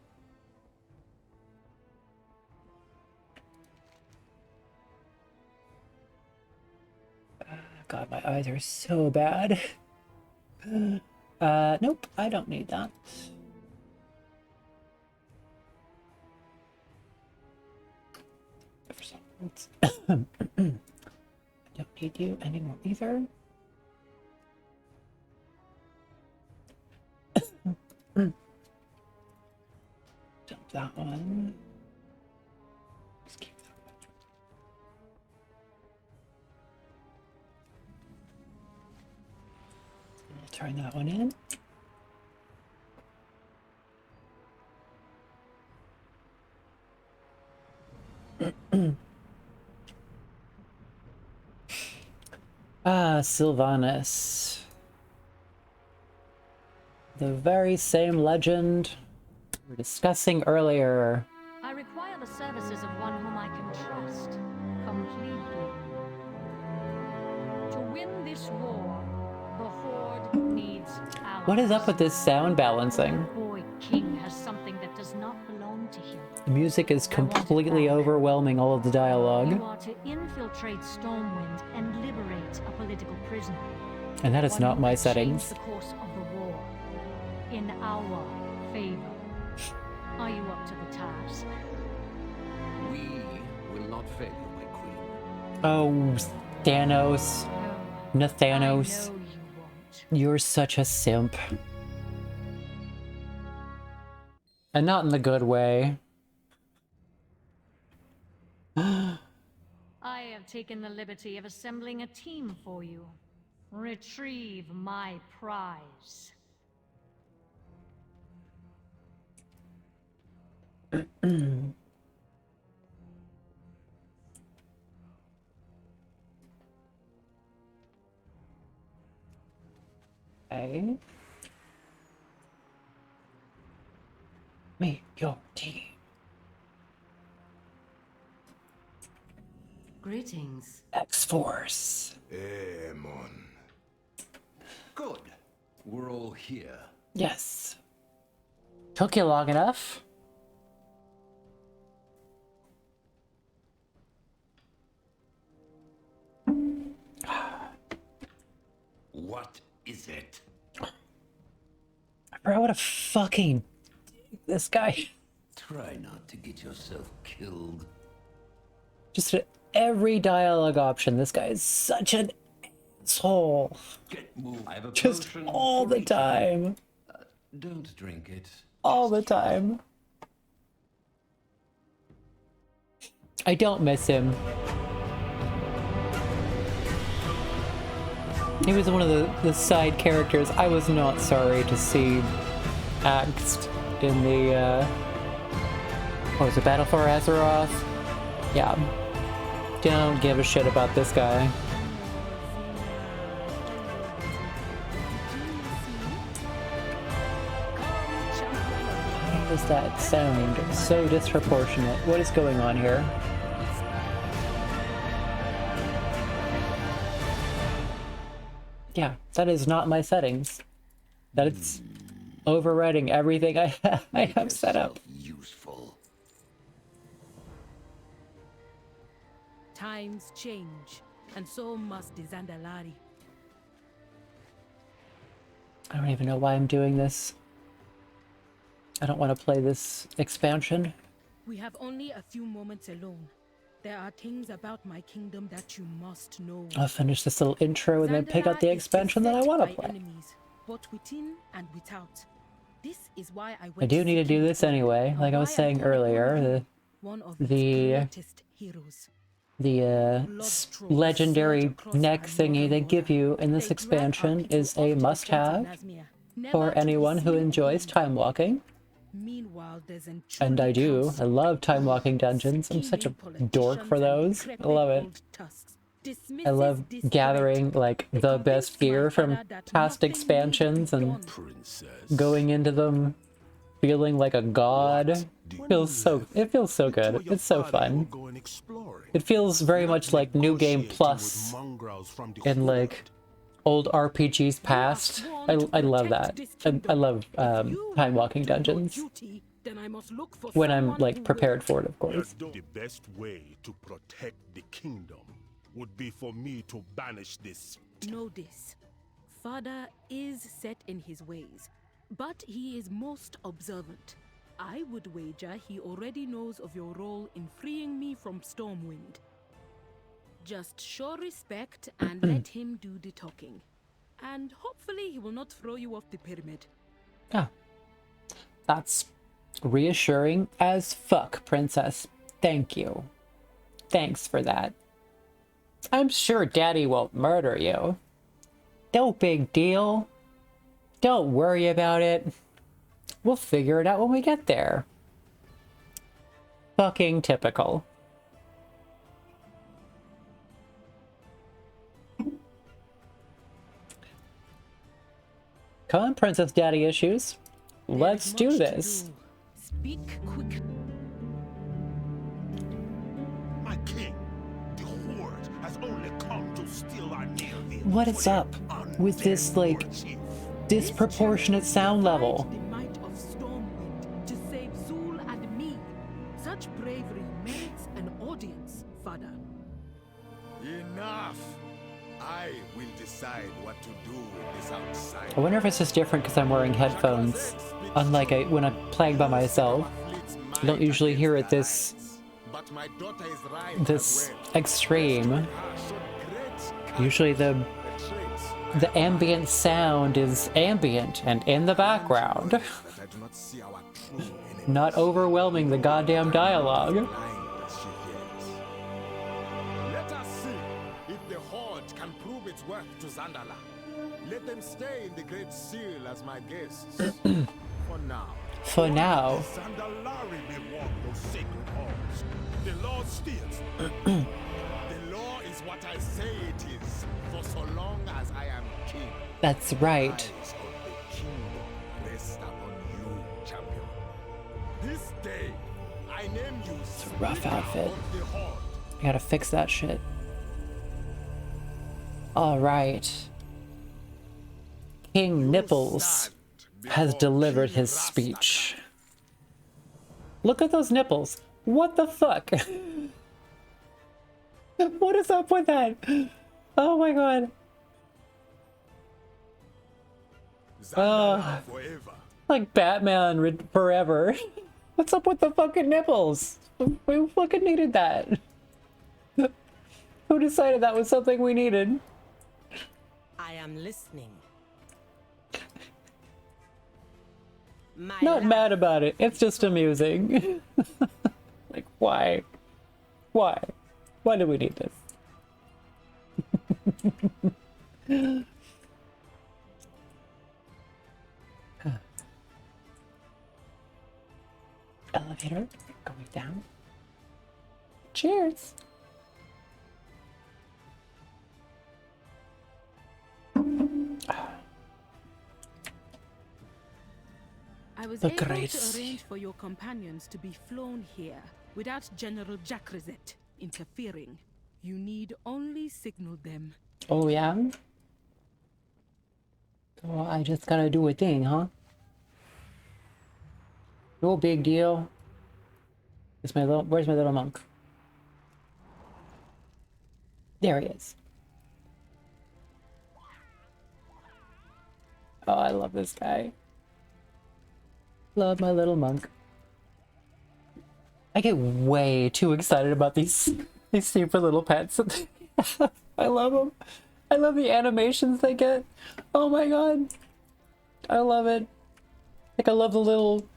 S7: God, my eyes are so bad. Nope, I don't need that. I don't need you anymore either. Dump that one. Just keep that one. We'll turn that one in. Ah, Sylvanas. The very same legend we were discussing earlier.
S13: I require the services of one whom I can trust completely. To win this war, the Horde needs allies.
S7: What is up with this sound balancing?
S13: The boy king has something that does not belong to him.
S7: The music is completely overwhelming all of the dialogue.
S13: You are to infiltrate Stormwind and liberate a political prisoner.
S7: And that is
S13: One
S7: not
S13: who
S7: my
S13: can
S7: settings.
S13: change the course of the war in our favor. Are you up to the task?
S14: We will not fail you, my queen.
S7: Oh, Thanos. Nathanos.
S13: I know you won't.
S7: You're such a simp. And not in the good way.
S13: I have taken the liberty of assembling a team for you. Retrieve my prize.
S7: Okay. Meet your team.
S12: Greetings.
S7: X-Force.
S14: Amon. Good. We're all here.
S7: Yes. Took you long enough.
S14: What is it?
S7: I forgot what a fucking this guy.
S14: Try not to get yourself killed.
S7: Just at every dialogue option, this guy is such an asshole.
S14: Get moved. I have a
S7: Just
S14: potion
S7: all
S14: for
S7: the
S14: each of you.
S7: time.
S14: Don't drink it.
S7: All the time. I don't miss him. He was one of the side characters I was not sorry to see axed in the, what was it, Battle for Azeroth? Yeah. Don't give a shit about this guy. Why does that sound so disproportionate? What is going on here? Yeah, that is not my settings. That's overriding everything I have set up.
S15: Useful.
S16: Times change, and so must the Zandalari.
S7: I don't even know why I'm doing this. I don't want to play this expansion.
S16: We have only a few moments alone. There are things about my kingdom that you must know.
S7: I'll finish this little intro and then pick out the expansion that I want to play.
S16: Enemies, both within and without. This is why
S7: I do need to do this anyway. Like I was saying earlier, the legendary neck thingy they give you in this expansion is a must-have for anyone who enjoys time walking. And I do. I love time walking dungeons. I'm such a dork for those. I love it. I love gathering like the best gear from past expansions and going into them feeling like a god. It feels so good. It's so fun. It feels very much like New Game Plus in like old RPGs past. I love that. I love time walking dungeons. When I'm like prepared for it, of course.
S17: The best way to protect the kingdom would be for me to banish this.
S16: Know this. Father is set in his ways, but he is most observant. I would wager he already knows of your role in freeing me from Stormwind. Just show respect and let him do the talking. And hopefully he will not throw you off the pyramid.
S7: Ah. That's reassuring as fuck, Princess. Thank you. Thanks for that. I'm sure Daddy won't murder you. No big deal. Don't worry about it. We'll figure it out when we get there. Fucking typical. Come on, Princess Daddy Issues. Let's do this.
S16: Speak quick.
S17: My king, the horde has only come to steal our Neilville.
S7: What is up with this, like, disproportionate sound level?
S16: The might of Stormwind to save Zul and me. Such bravery merits an audience, Father.
S17: Enough! I will decide what to do with this outside.
S7: I wonder if it's just different because I'm wearing headphones. Unlike when I'm playing by myself, I don't usually hear it this extreme. Usually the ambient sound is ambient and in the background, not overwhelming the goddamn dialogue.
S17: Let us see if the horde can prove its worth to Zandala. Let them stay in the Great Seal as my guests. For now.
S7: For now.
S17: Zandalari will walk those sacred halls. The law steers. The law is what I say it is, for so long as I am king.
S7: That's right.
S17: Eyes of the kingdom rest upon you, champion. This day, I name you
S7: It's a rough outfit.
S17: of the horde.
S7: I gotta fix that shit. Alright. King Nipples has delivered his speech. Look at those nipples. What the fuck? What is up with that? Oh my god. Like Batman forever. What's up with the fucking nipples? We fucking needed that. Who decided that was something we needed?
S18: I am listening.
S7: Not mad about it. It's just amusing. Like, why? Why? Why do we need this? Elevator going down. Cheers.
S16: I was
S7: The
S16: able
S7: great
S16: to arrange for your companions to be flown here without General Jackrezet interfering. You need only signal them.
S7: Oh yeah? So I just gotta do a thing, huh? No big deal. Where's my little monk? There he is. Oh, I love this guy. Love my little monk. I get way too excited about these stupid little pets. I love them. I love the animations they get. Oh my god. I love it. Like I love the little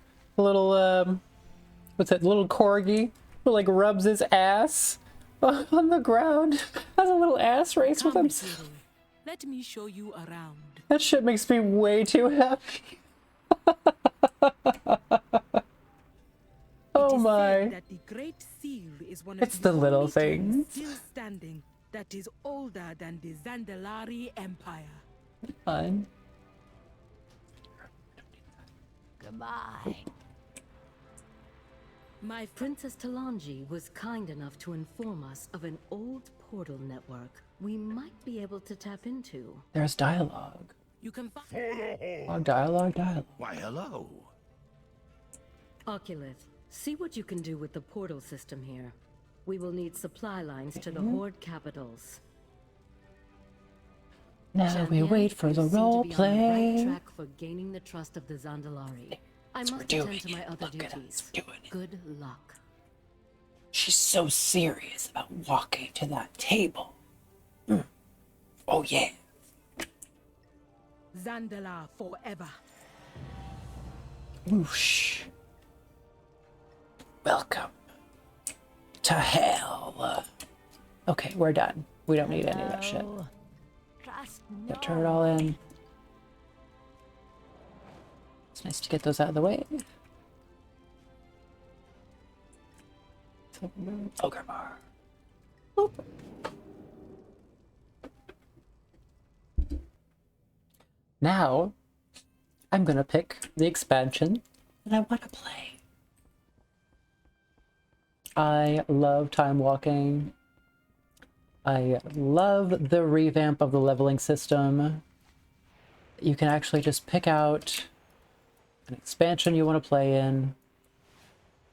S7: what's that, little corgi who like rubs his ass on the ground. Has a little ass race with him.
S16: Let me show you around.
S7: That shit makes me way too happy. Oh my.
S16: That the Great Seal is one
S7: It's
S16: of
S7: the little
S16: only
S7: things.
S16: still standing that is older than the Zandalari Empire.
S7: Fun.
S8: Goodbye. My Princess Talanji was kind enough to inform us of an old portal network we might be able to tap into.
S7: There's dialogue.
S16: You can
S7: Dialogue.
S17: Why, hello.
S8: Oculus, see what you can do with the portal system here. We will need supply lines to the Horde capitals.
S7: Now we wait for the role play.
S8: On the right track for gaining the trust of the Zandalari. I must attend to my other duties. Good luck.
S7: She's so serious about walking to that table. Oh yeah.
S16: Zandalar forever.
S7: Whoosh. Welcome to hell. Okay, we're done. We don't need any of that shit. Gotta turn it all in. It's nice to get those out of the way. Ogre bar. Boop. Now, I'm gonna pick the expansion that I want to play. I love time walking. I love the revamp of the leveling system. You can actually just pick out an expansion you want to play in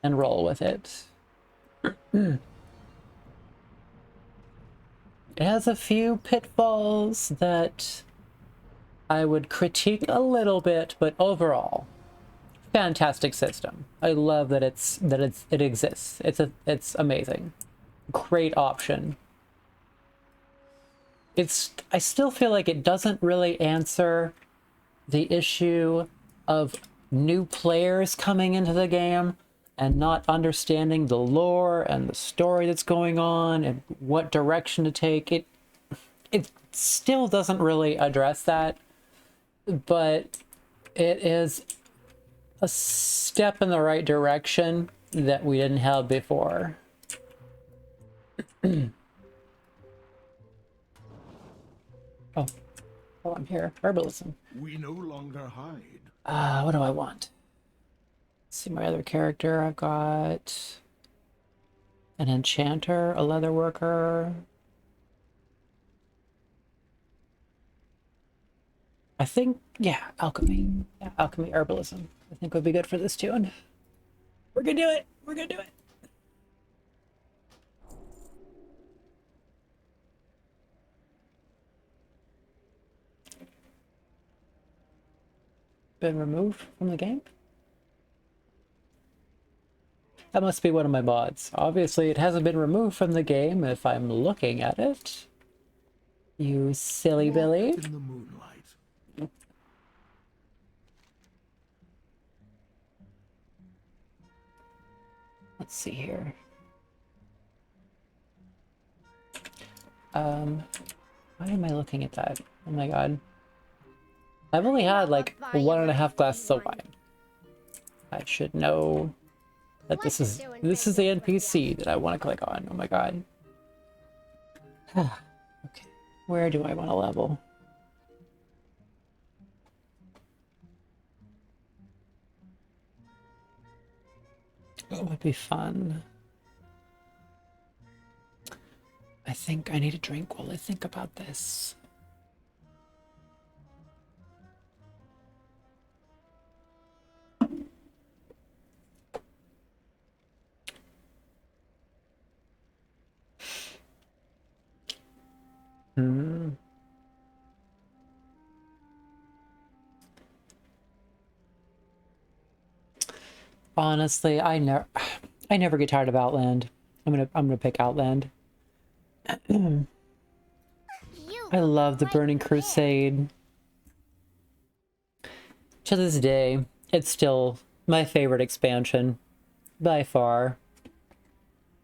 S7: and roll with it. It has a few pitfalls that I would critique a little bit, but overall, fantastic system. I love that it exists. It's amazing. Great option. I still feel like it doesn't really answer the issue of new players coming into the game and not understanding the lore and the story that's going on and what direction to take. It still doesn't really address that, but it is a step in the right direction that we didn't have before. Oh, I'm here. Herbalism.
S17: We no longer hide.
S7: What do I want? Let's see my other character. I've got an enchanter, a leather worker. I think, yeah, alchemy. Yeah, alchemy, herbalism. I think would be good for this tune. We're gonna do it. We're gonna do it. Been removed from the game? That must be one of my mods. Obviously, it hasn't been removed from the game if I'm looking at it. You silly Billy.
S17: In the moonlight.
S7: Let's see here. Why am I looking at that? Oh my god. I've only had like 1.5 glasses of wine. I should know that this is the NPC that I want to click on. Oh my god. Okay. Where do I want to level? What would be fun? I think I need a drink while I think about this. Honestly, I never get tired of Outland. I'm gonna pick Outland. I love the Burning Crusade. To this day, it's still my favorite expansion by far.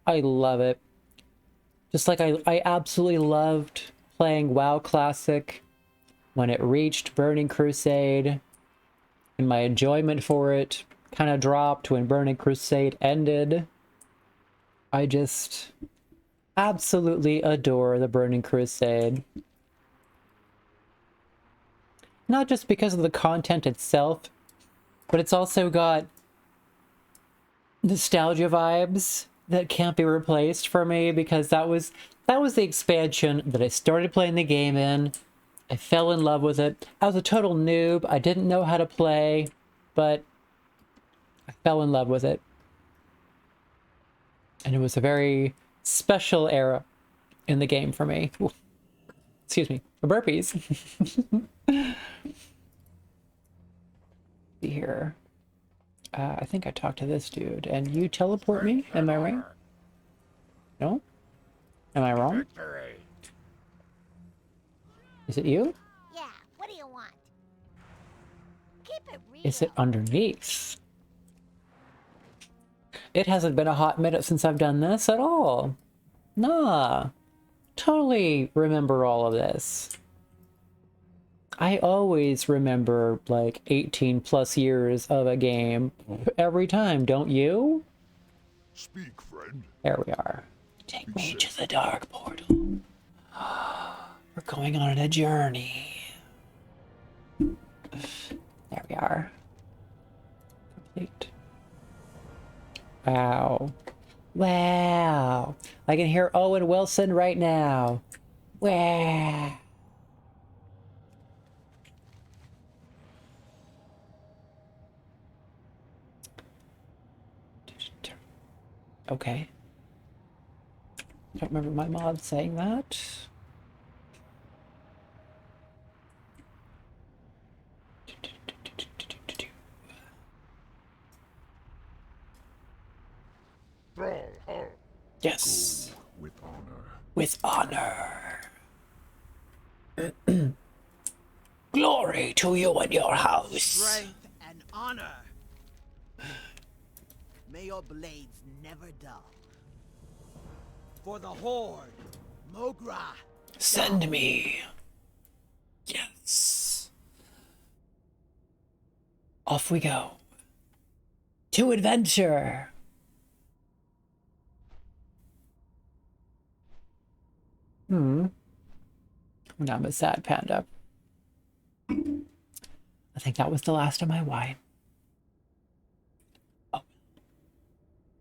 S7: I love it. Just like I absolutely loved playing WoW Classic when it reached Burning Crusade, and my enjoyment for it kind of dropped when Burning Crusade ended. I just absolutely adore the Burning Crusade. Not just because of the content itself, but it's also got nostalgia vibes that can't be replaced for me, because that was the expansion that I started playing the game in. I fell in love with it. I was a total noob. I didn't know how to play, but I fell in love with it. And it was a very special era in the game for me. Ooh. Excuse me, burpees. Here. I think I talked to this dude, and you teleport me? Am I right? No? Am I wrong? Is it you?
S11: Yeah, what do you want? Keep it real.
S7: Is it underneath? It hasn't been a hot minute since I've done this at all. Nah. Totally remember all of this. I always remember like 18 plus years of a game every time, don't you?
S17: Speak, friend.
S7: There we are. Take me to the dark portal. We're going on a journey. There we are. Complete. Wow. Wow. I can hear Owen Wilson right now. Wow. Okay. I don't remember my mod saying that. Yes.
S17: With honor.
S7: With honor. Glory to you and your house.
S15: Strength and honor. May your blades never dull. For the Horde, Mogra.
S7: Send me. Yes. Off we go. To adventure. Now I'm a sad panda. I think that was the last of my wine. Oh.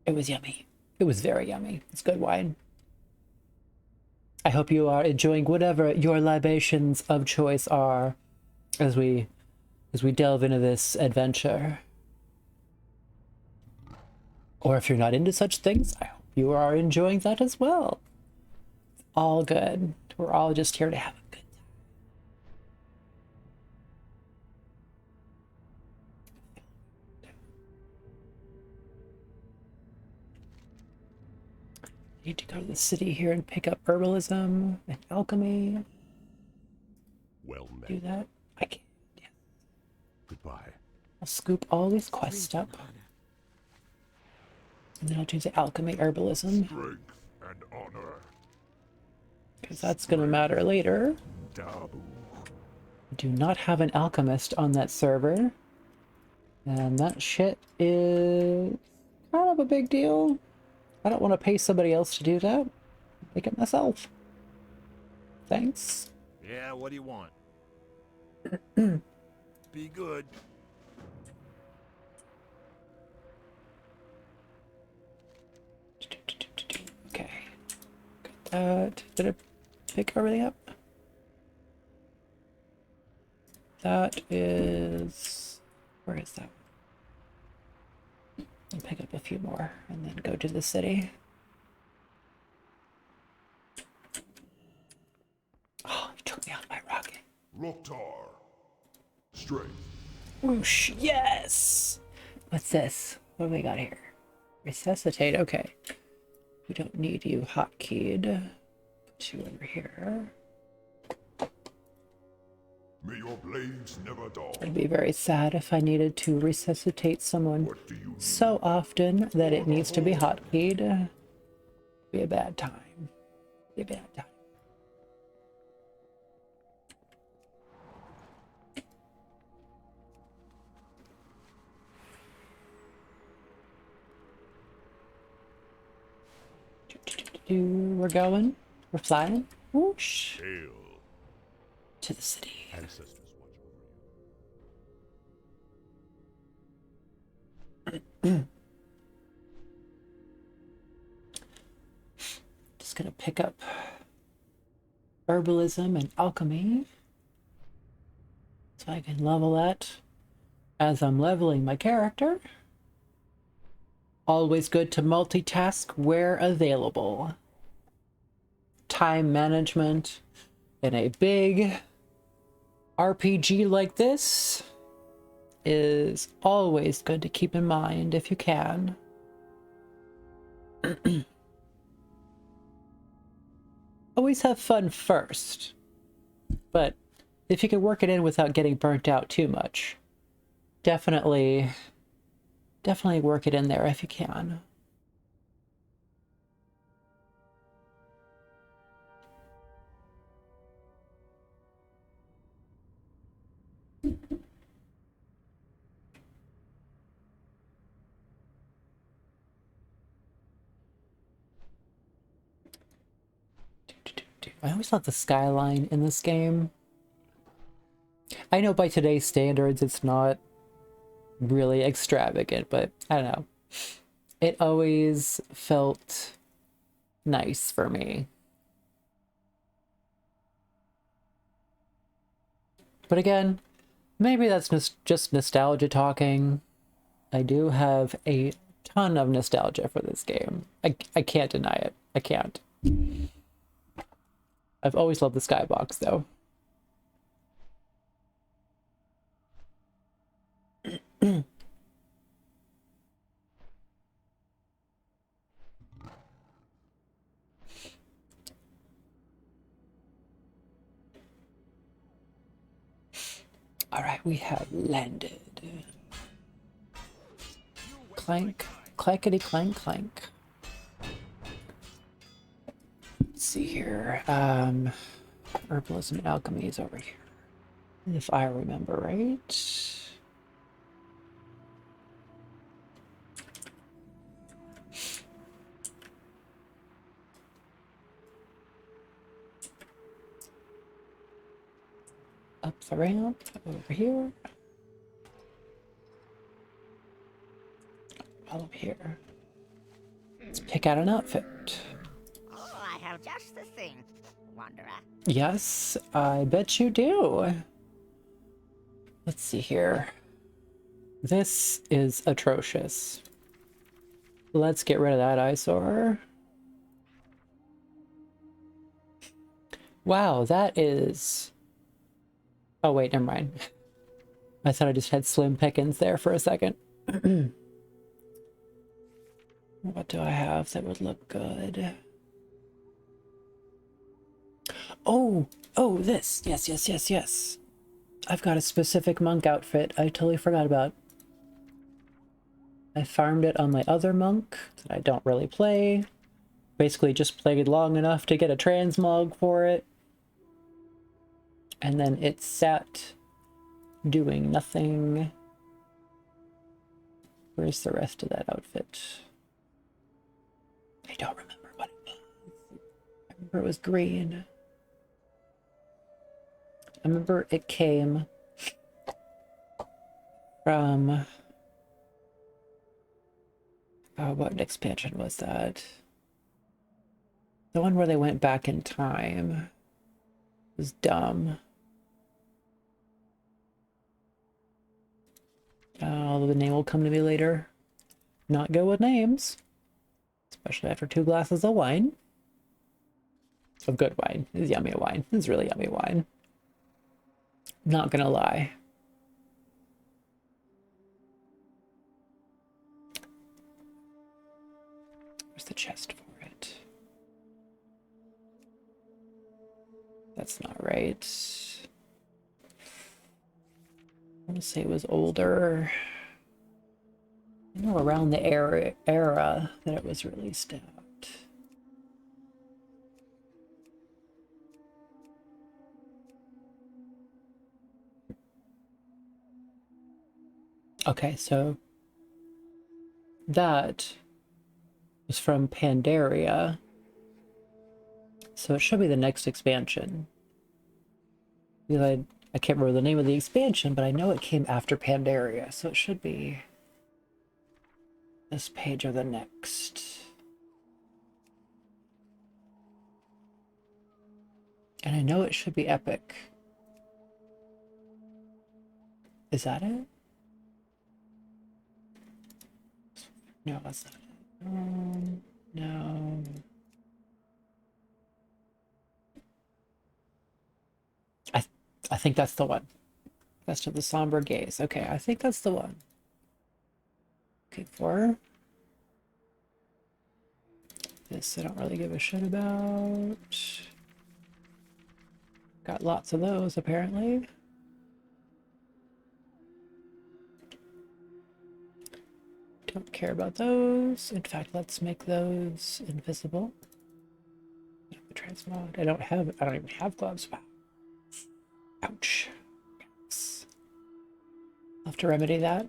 S7: It was yummy. It was very yummy. It's good wine. I hope you are enjoying whatever your libations of choice are as we delve into this adventure. Or if you're not into such things, I hope you are enjoying that as well. All good. We're all just here to have a good time. Need to go to the city here and pick up herbalism and alchemy.
S17: Well met.
S7: Do that? I can't. Yeah.
S17: Goodbye.
S7: I'll scoop all these quests up. And then I'll do the alchemy herbalism.
S17: Strength and honor.
S7: because that's going to matter later. Do not have an alchemist on that server, and that shit is kind of a big deal. I don't want to pay somebody else to do that. Make it myself. Thanks.
S17: Yeah, what do you want? Be good.
S7: Okay. Got that. Did it pick everything up? That is... Where is that? I'll pick up a few more and then go to the city. Oh, you took me out my rocket.
S17: Loktar. Straight.
S7: Whoosh, yes! What's this? What do we got here? Resuscitate, okay. We don't need you hotkeyed. Put you over here.
S17: May your blades never dull.
S7: I'd be very sad if I needed to resuscitate someone so often that it needs to be hotkeyed. Be a bad time. Be a bad time. We're going. We're flying. Whoosh.
S17: Hail.
S7: To the city.
S17: Ancestors watch over
S7: Just gonna pick up herbalism and alchemy so I can level that as I'm leveling my character. Always good to multitask where available. Time management in a big RPG like this is always good to keep in mind if you can. Always have fun first, but if you can work it in without getting burnt out too much, definitely work it in there if you can. I always thought the skyline in this game, I know by today's standards it's not really extravagant, but I don't know. It always felt nice for me. But again, maybe that's just nostalgia talking. I do have a ton of nostalgia for this game. I can't deny it. I can't. I've always loved the skybox, though. All right, we have landed. Clank, clankety clank clank. Let's see here. Herbalism and alchemy is over here, if I remember right. Up the ramp, over here. All up here. Let's pick out an outfit.
S19: Oh, I have just the thing, Wanderer.
S7: Yes, I bet you do. Let's see here. This is atrocious. Let's get rid of that eyesore. Wow, that is... Oh wait, never mind. I thought I just had slim pickings there for a second. What do I have that would look good? Oh, this. Yes. I've got a specific monk outfit I totally forgot about. I farmed it on my other monk that I don't really play, basically just played long enough to get a transmog for it. And then it sat doing nothing. Where's the rest of that outfit? I don't remember what it was. I remember it was green. I remember it came from... Oh, what expansion was that? The one where they went back in time. It was dumb. Oh, the name will come to me later. Not good with names. Especially after 2 glasses of wine. Of good wine. It's yummy wine. It's really yummy wine. Not gonna lie. Where's the chest for it? That's not right. I want to say it was older. I know around the era that it was released out. Okay, so that was from Pandaria. So it should be the next expansion. Because I can't remember the name of the expansion, but I know it came after Pandaria, so it should be this page or the next. And I know it should be epic. Is that it? No, that's not it. No. I think that's the one. Best of the Somber Gaze. Okay, I think that's the one. Okay, 4. This I don't really give a shit about. Got lots of those, apparently. Don't care about those. In fact, let's make those invisible. Transmod. I don't even have gloves. Wow. Ouch. Yes. I'll have to remedy that.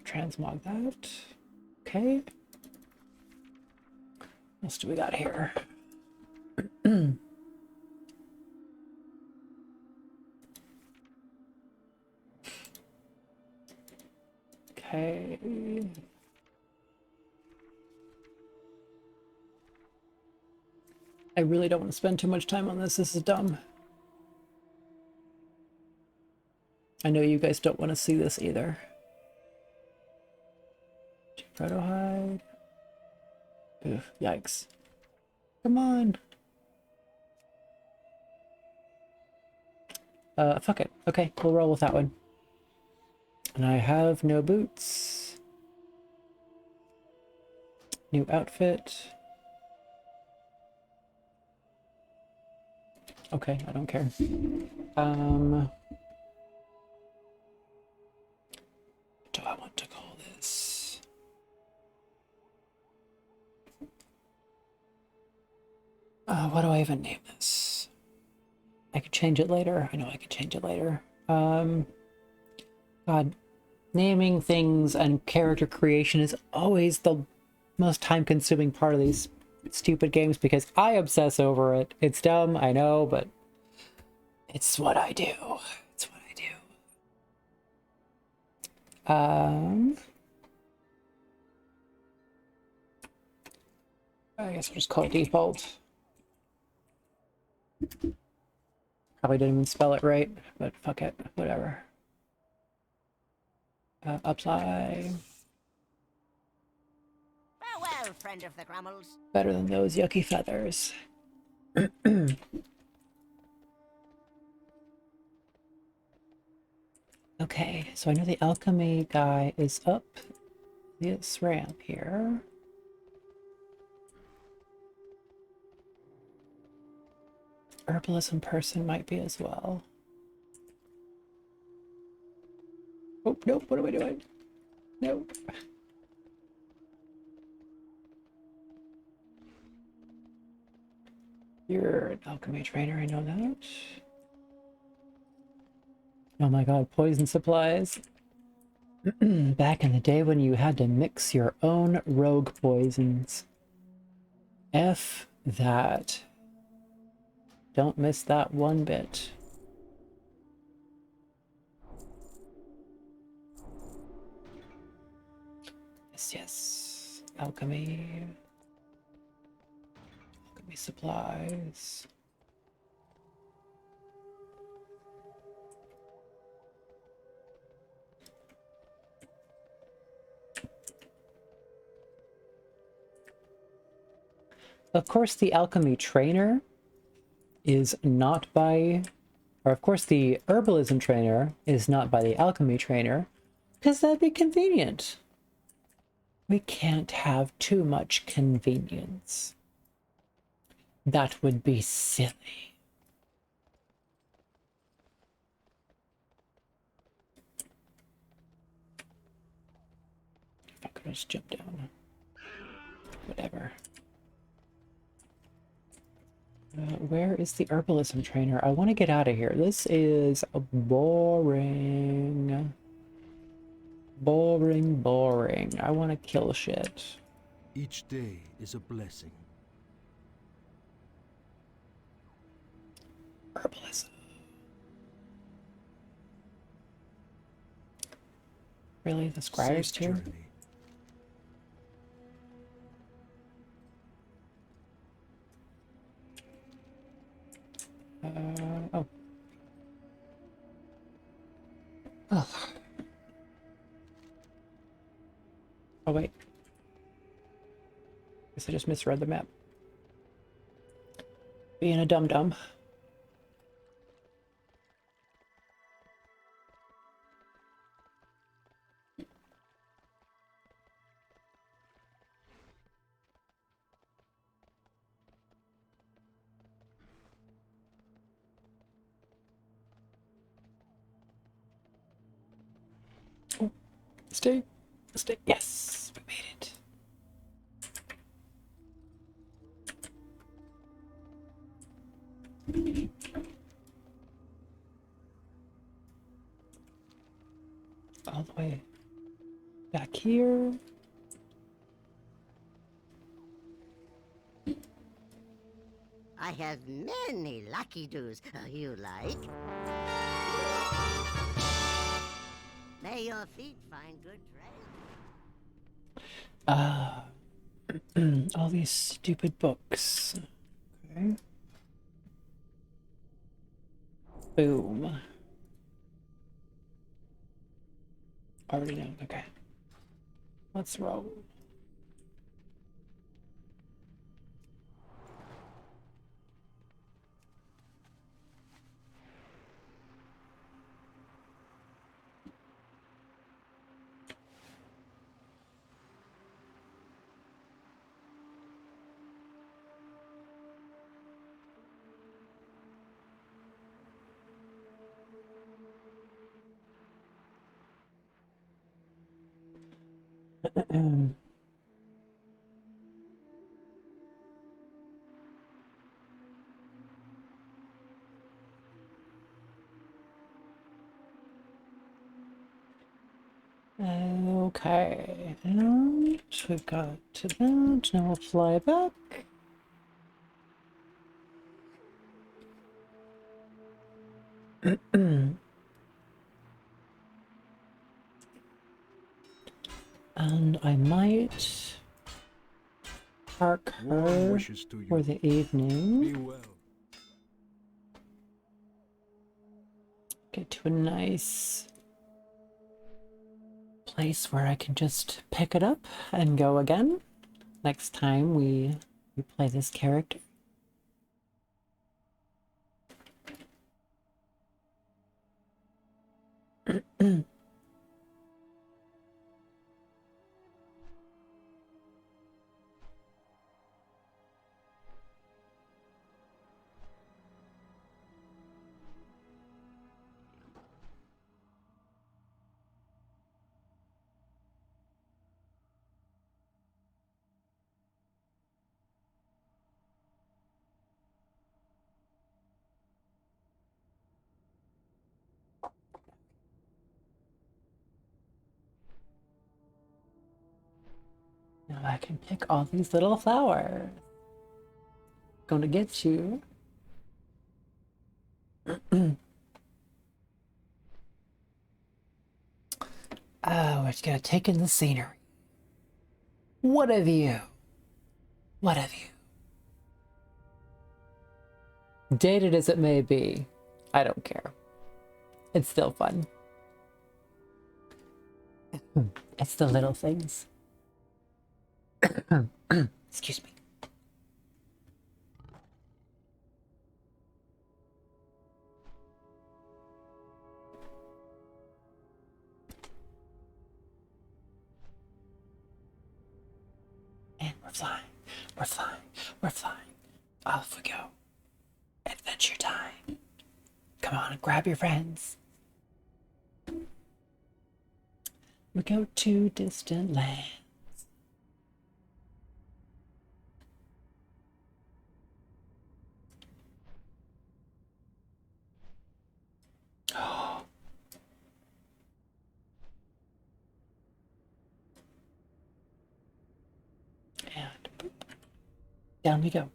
S7: Transmog that. Okay. What else do we got here? Okay. I really don't want to spend too much time on this. This is dumb. I know you guys don't want to see this either. Proto hide. Ugh, yikes. Come on. Fuck it. Okay, we'll roll with that one. And I have no boots. New outfit. Okay, I don't care. What do I want to call this? What do I even name this? I could change it later. I know I could change it later. God, naming things and character creation is always the most time-consuming part of these stupid games because I obsess over it. It's dumb, I know, but it's what I do. It's what I do. I guess I'll just call it default. Probably didn't even spell it right, but fuck it, whatever. Apply.
S19: Farewell, friend of the Grummels.
S7: Better than those yucky feathers. Okay, so I know the alchemy guy is up this ramp here. Herbalism person might be as well. Oh, nope, what am I doing? Nope. You're an alchemy trainer, I know that. Oh my god, poison supplies. Back in the day when you had to mix your own rogue poisons. F that. Don't miss that one bit. Yes, yes. Alchemy. Alchemy supplies. Of course, the alchemy trainer is not by, or of course the herbalism trainer is not by the alchemy trainer, because that'd be convenient. We can't have too much convenience. That would be silly. If I could just jump down. Whatever. Where is the herbalism trainer? I want to get out of here. This is boring. Boring, boring. I want to kill shit.
S9: Each day is a blessing.
S7: Herbalism. Really? The scribe's too? Oh. Oh. Oh, wait. Guess I just misread the map. Being a dum-dum. Oh. Stay. Stay. Yes! We made it. All the way back here.
S19: I have many lucky doos. You like? May your feet find good trail.
S7: All these stupid books. Okay. Boom. Already know. Okay. Let's roll. Okay, and we've got to that. Now we'll fly back. And I might park her for the evening.
S9: Be well.
S7: Get to a nice place where I can just pick it up and go again next time we play this character. Now I can pick all these little flowers. Gonna get you. Oh, it's gonna take in the scenery. What of you? What of you? Dated as it may be, I don't care. It's still fun. It's the little things. Excuse me. And we're flying. We're flying. We're flying. Off we go. Adventure time. Come on, grab your friends. We go to distant lands. And boop. Down we go.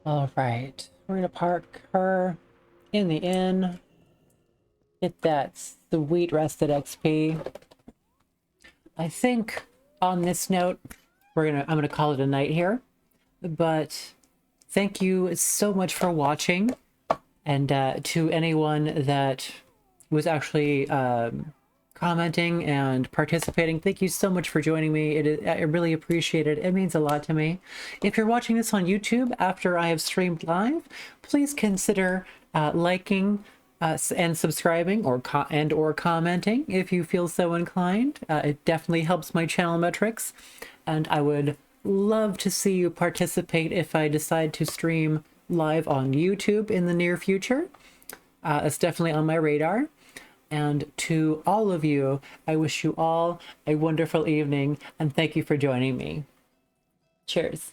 S7: All right, we're gonna park her in the inn. Get that sweet rested XP. I think on this note, I'm gonna call it a night here. But thank you so much for watching, and to anyone that was actually commenting and participating, thank you so much for joining me. I really appreciate it. It means a lot to me. If you're watching this on YouTube after I have streamed live, please consider liking and subscribing or commenting if you feel so inclined. It definitely helps my channel metrics, and I would love to see you participate if I decide to stream live on YouTube in the near future. It's definitely on my radar. And to all of you, I wish you all a wonderful evening, and thank you for joining me. Cheers.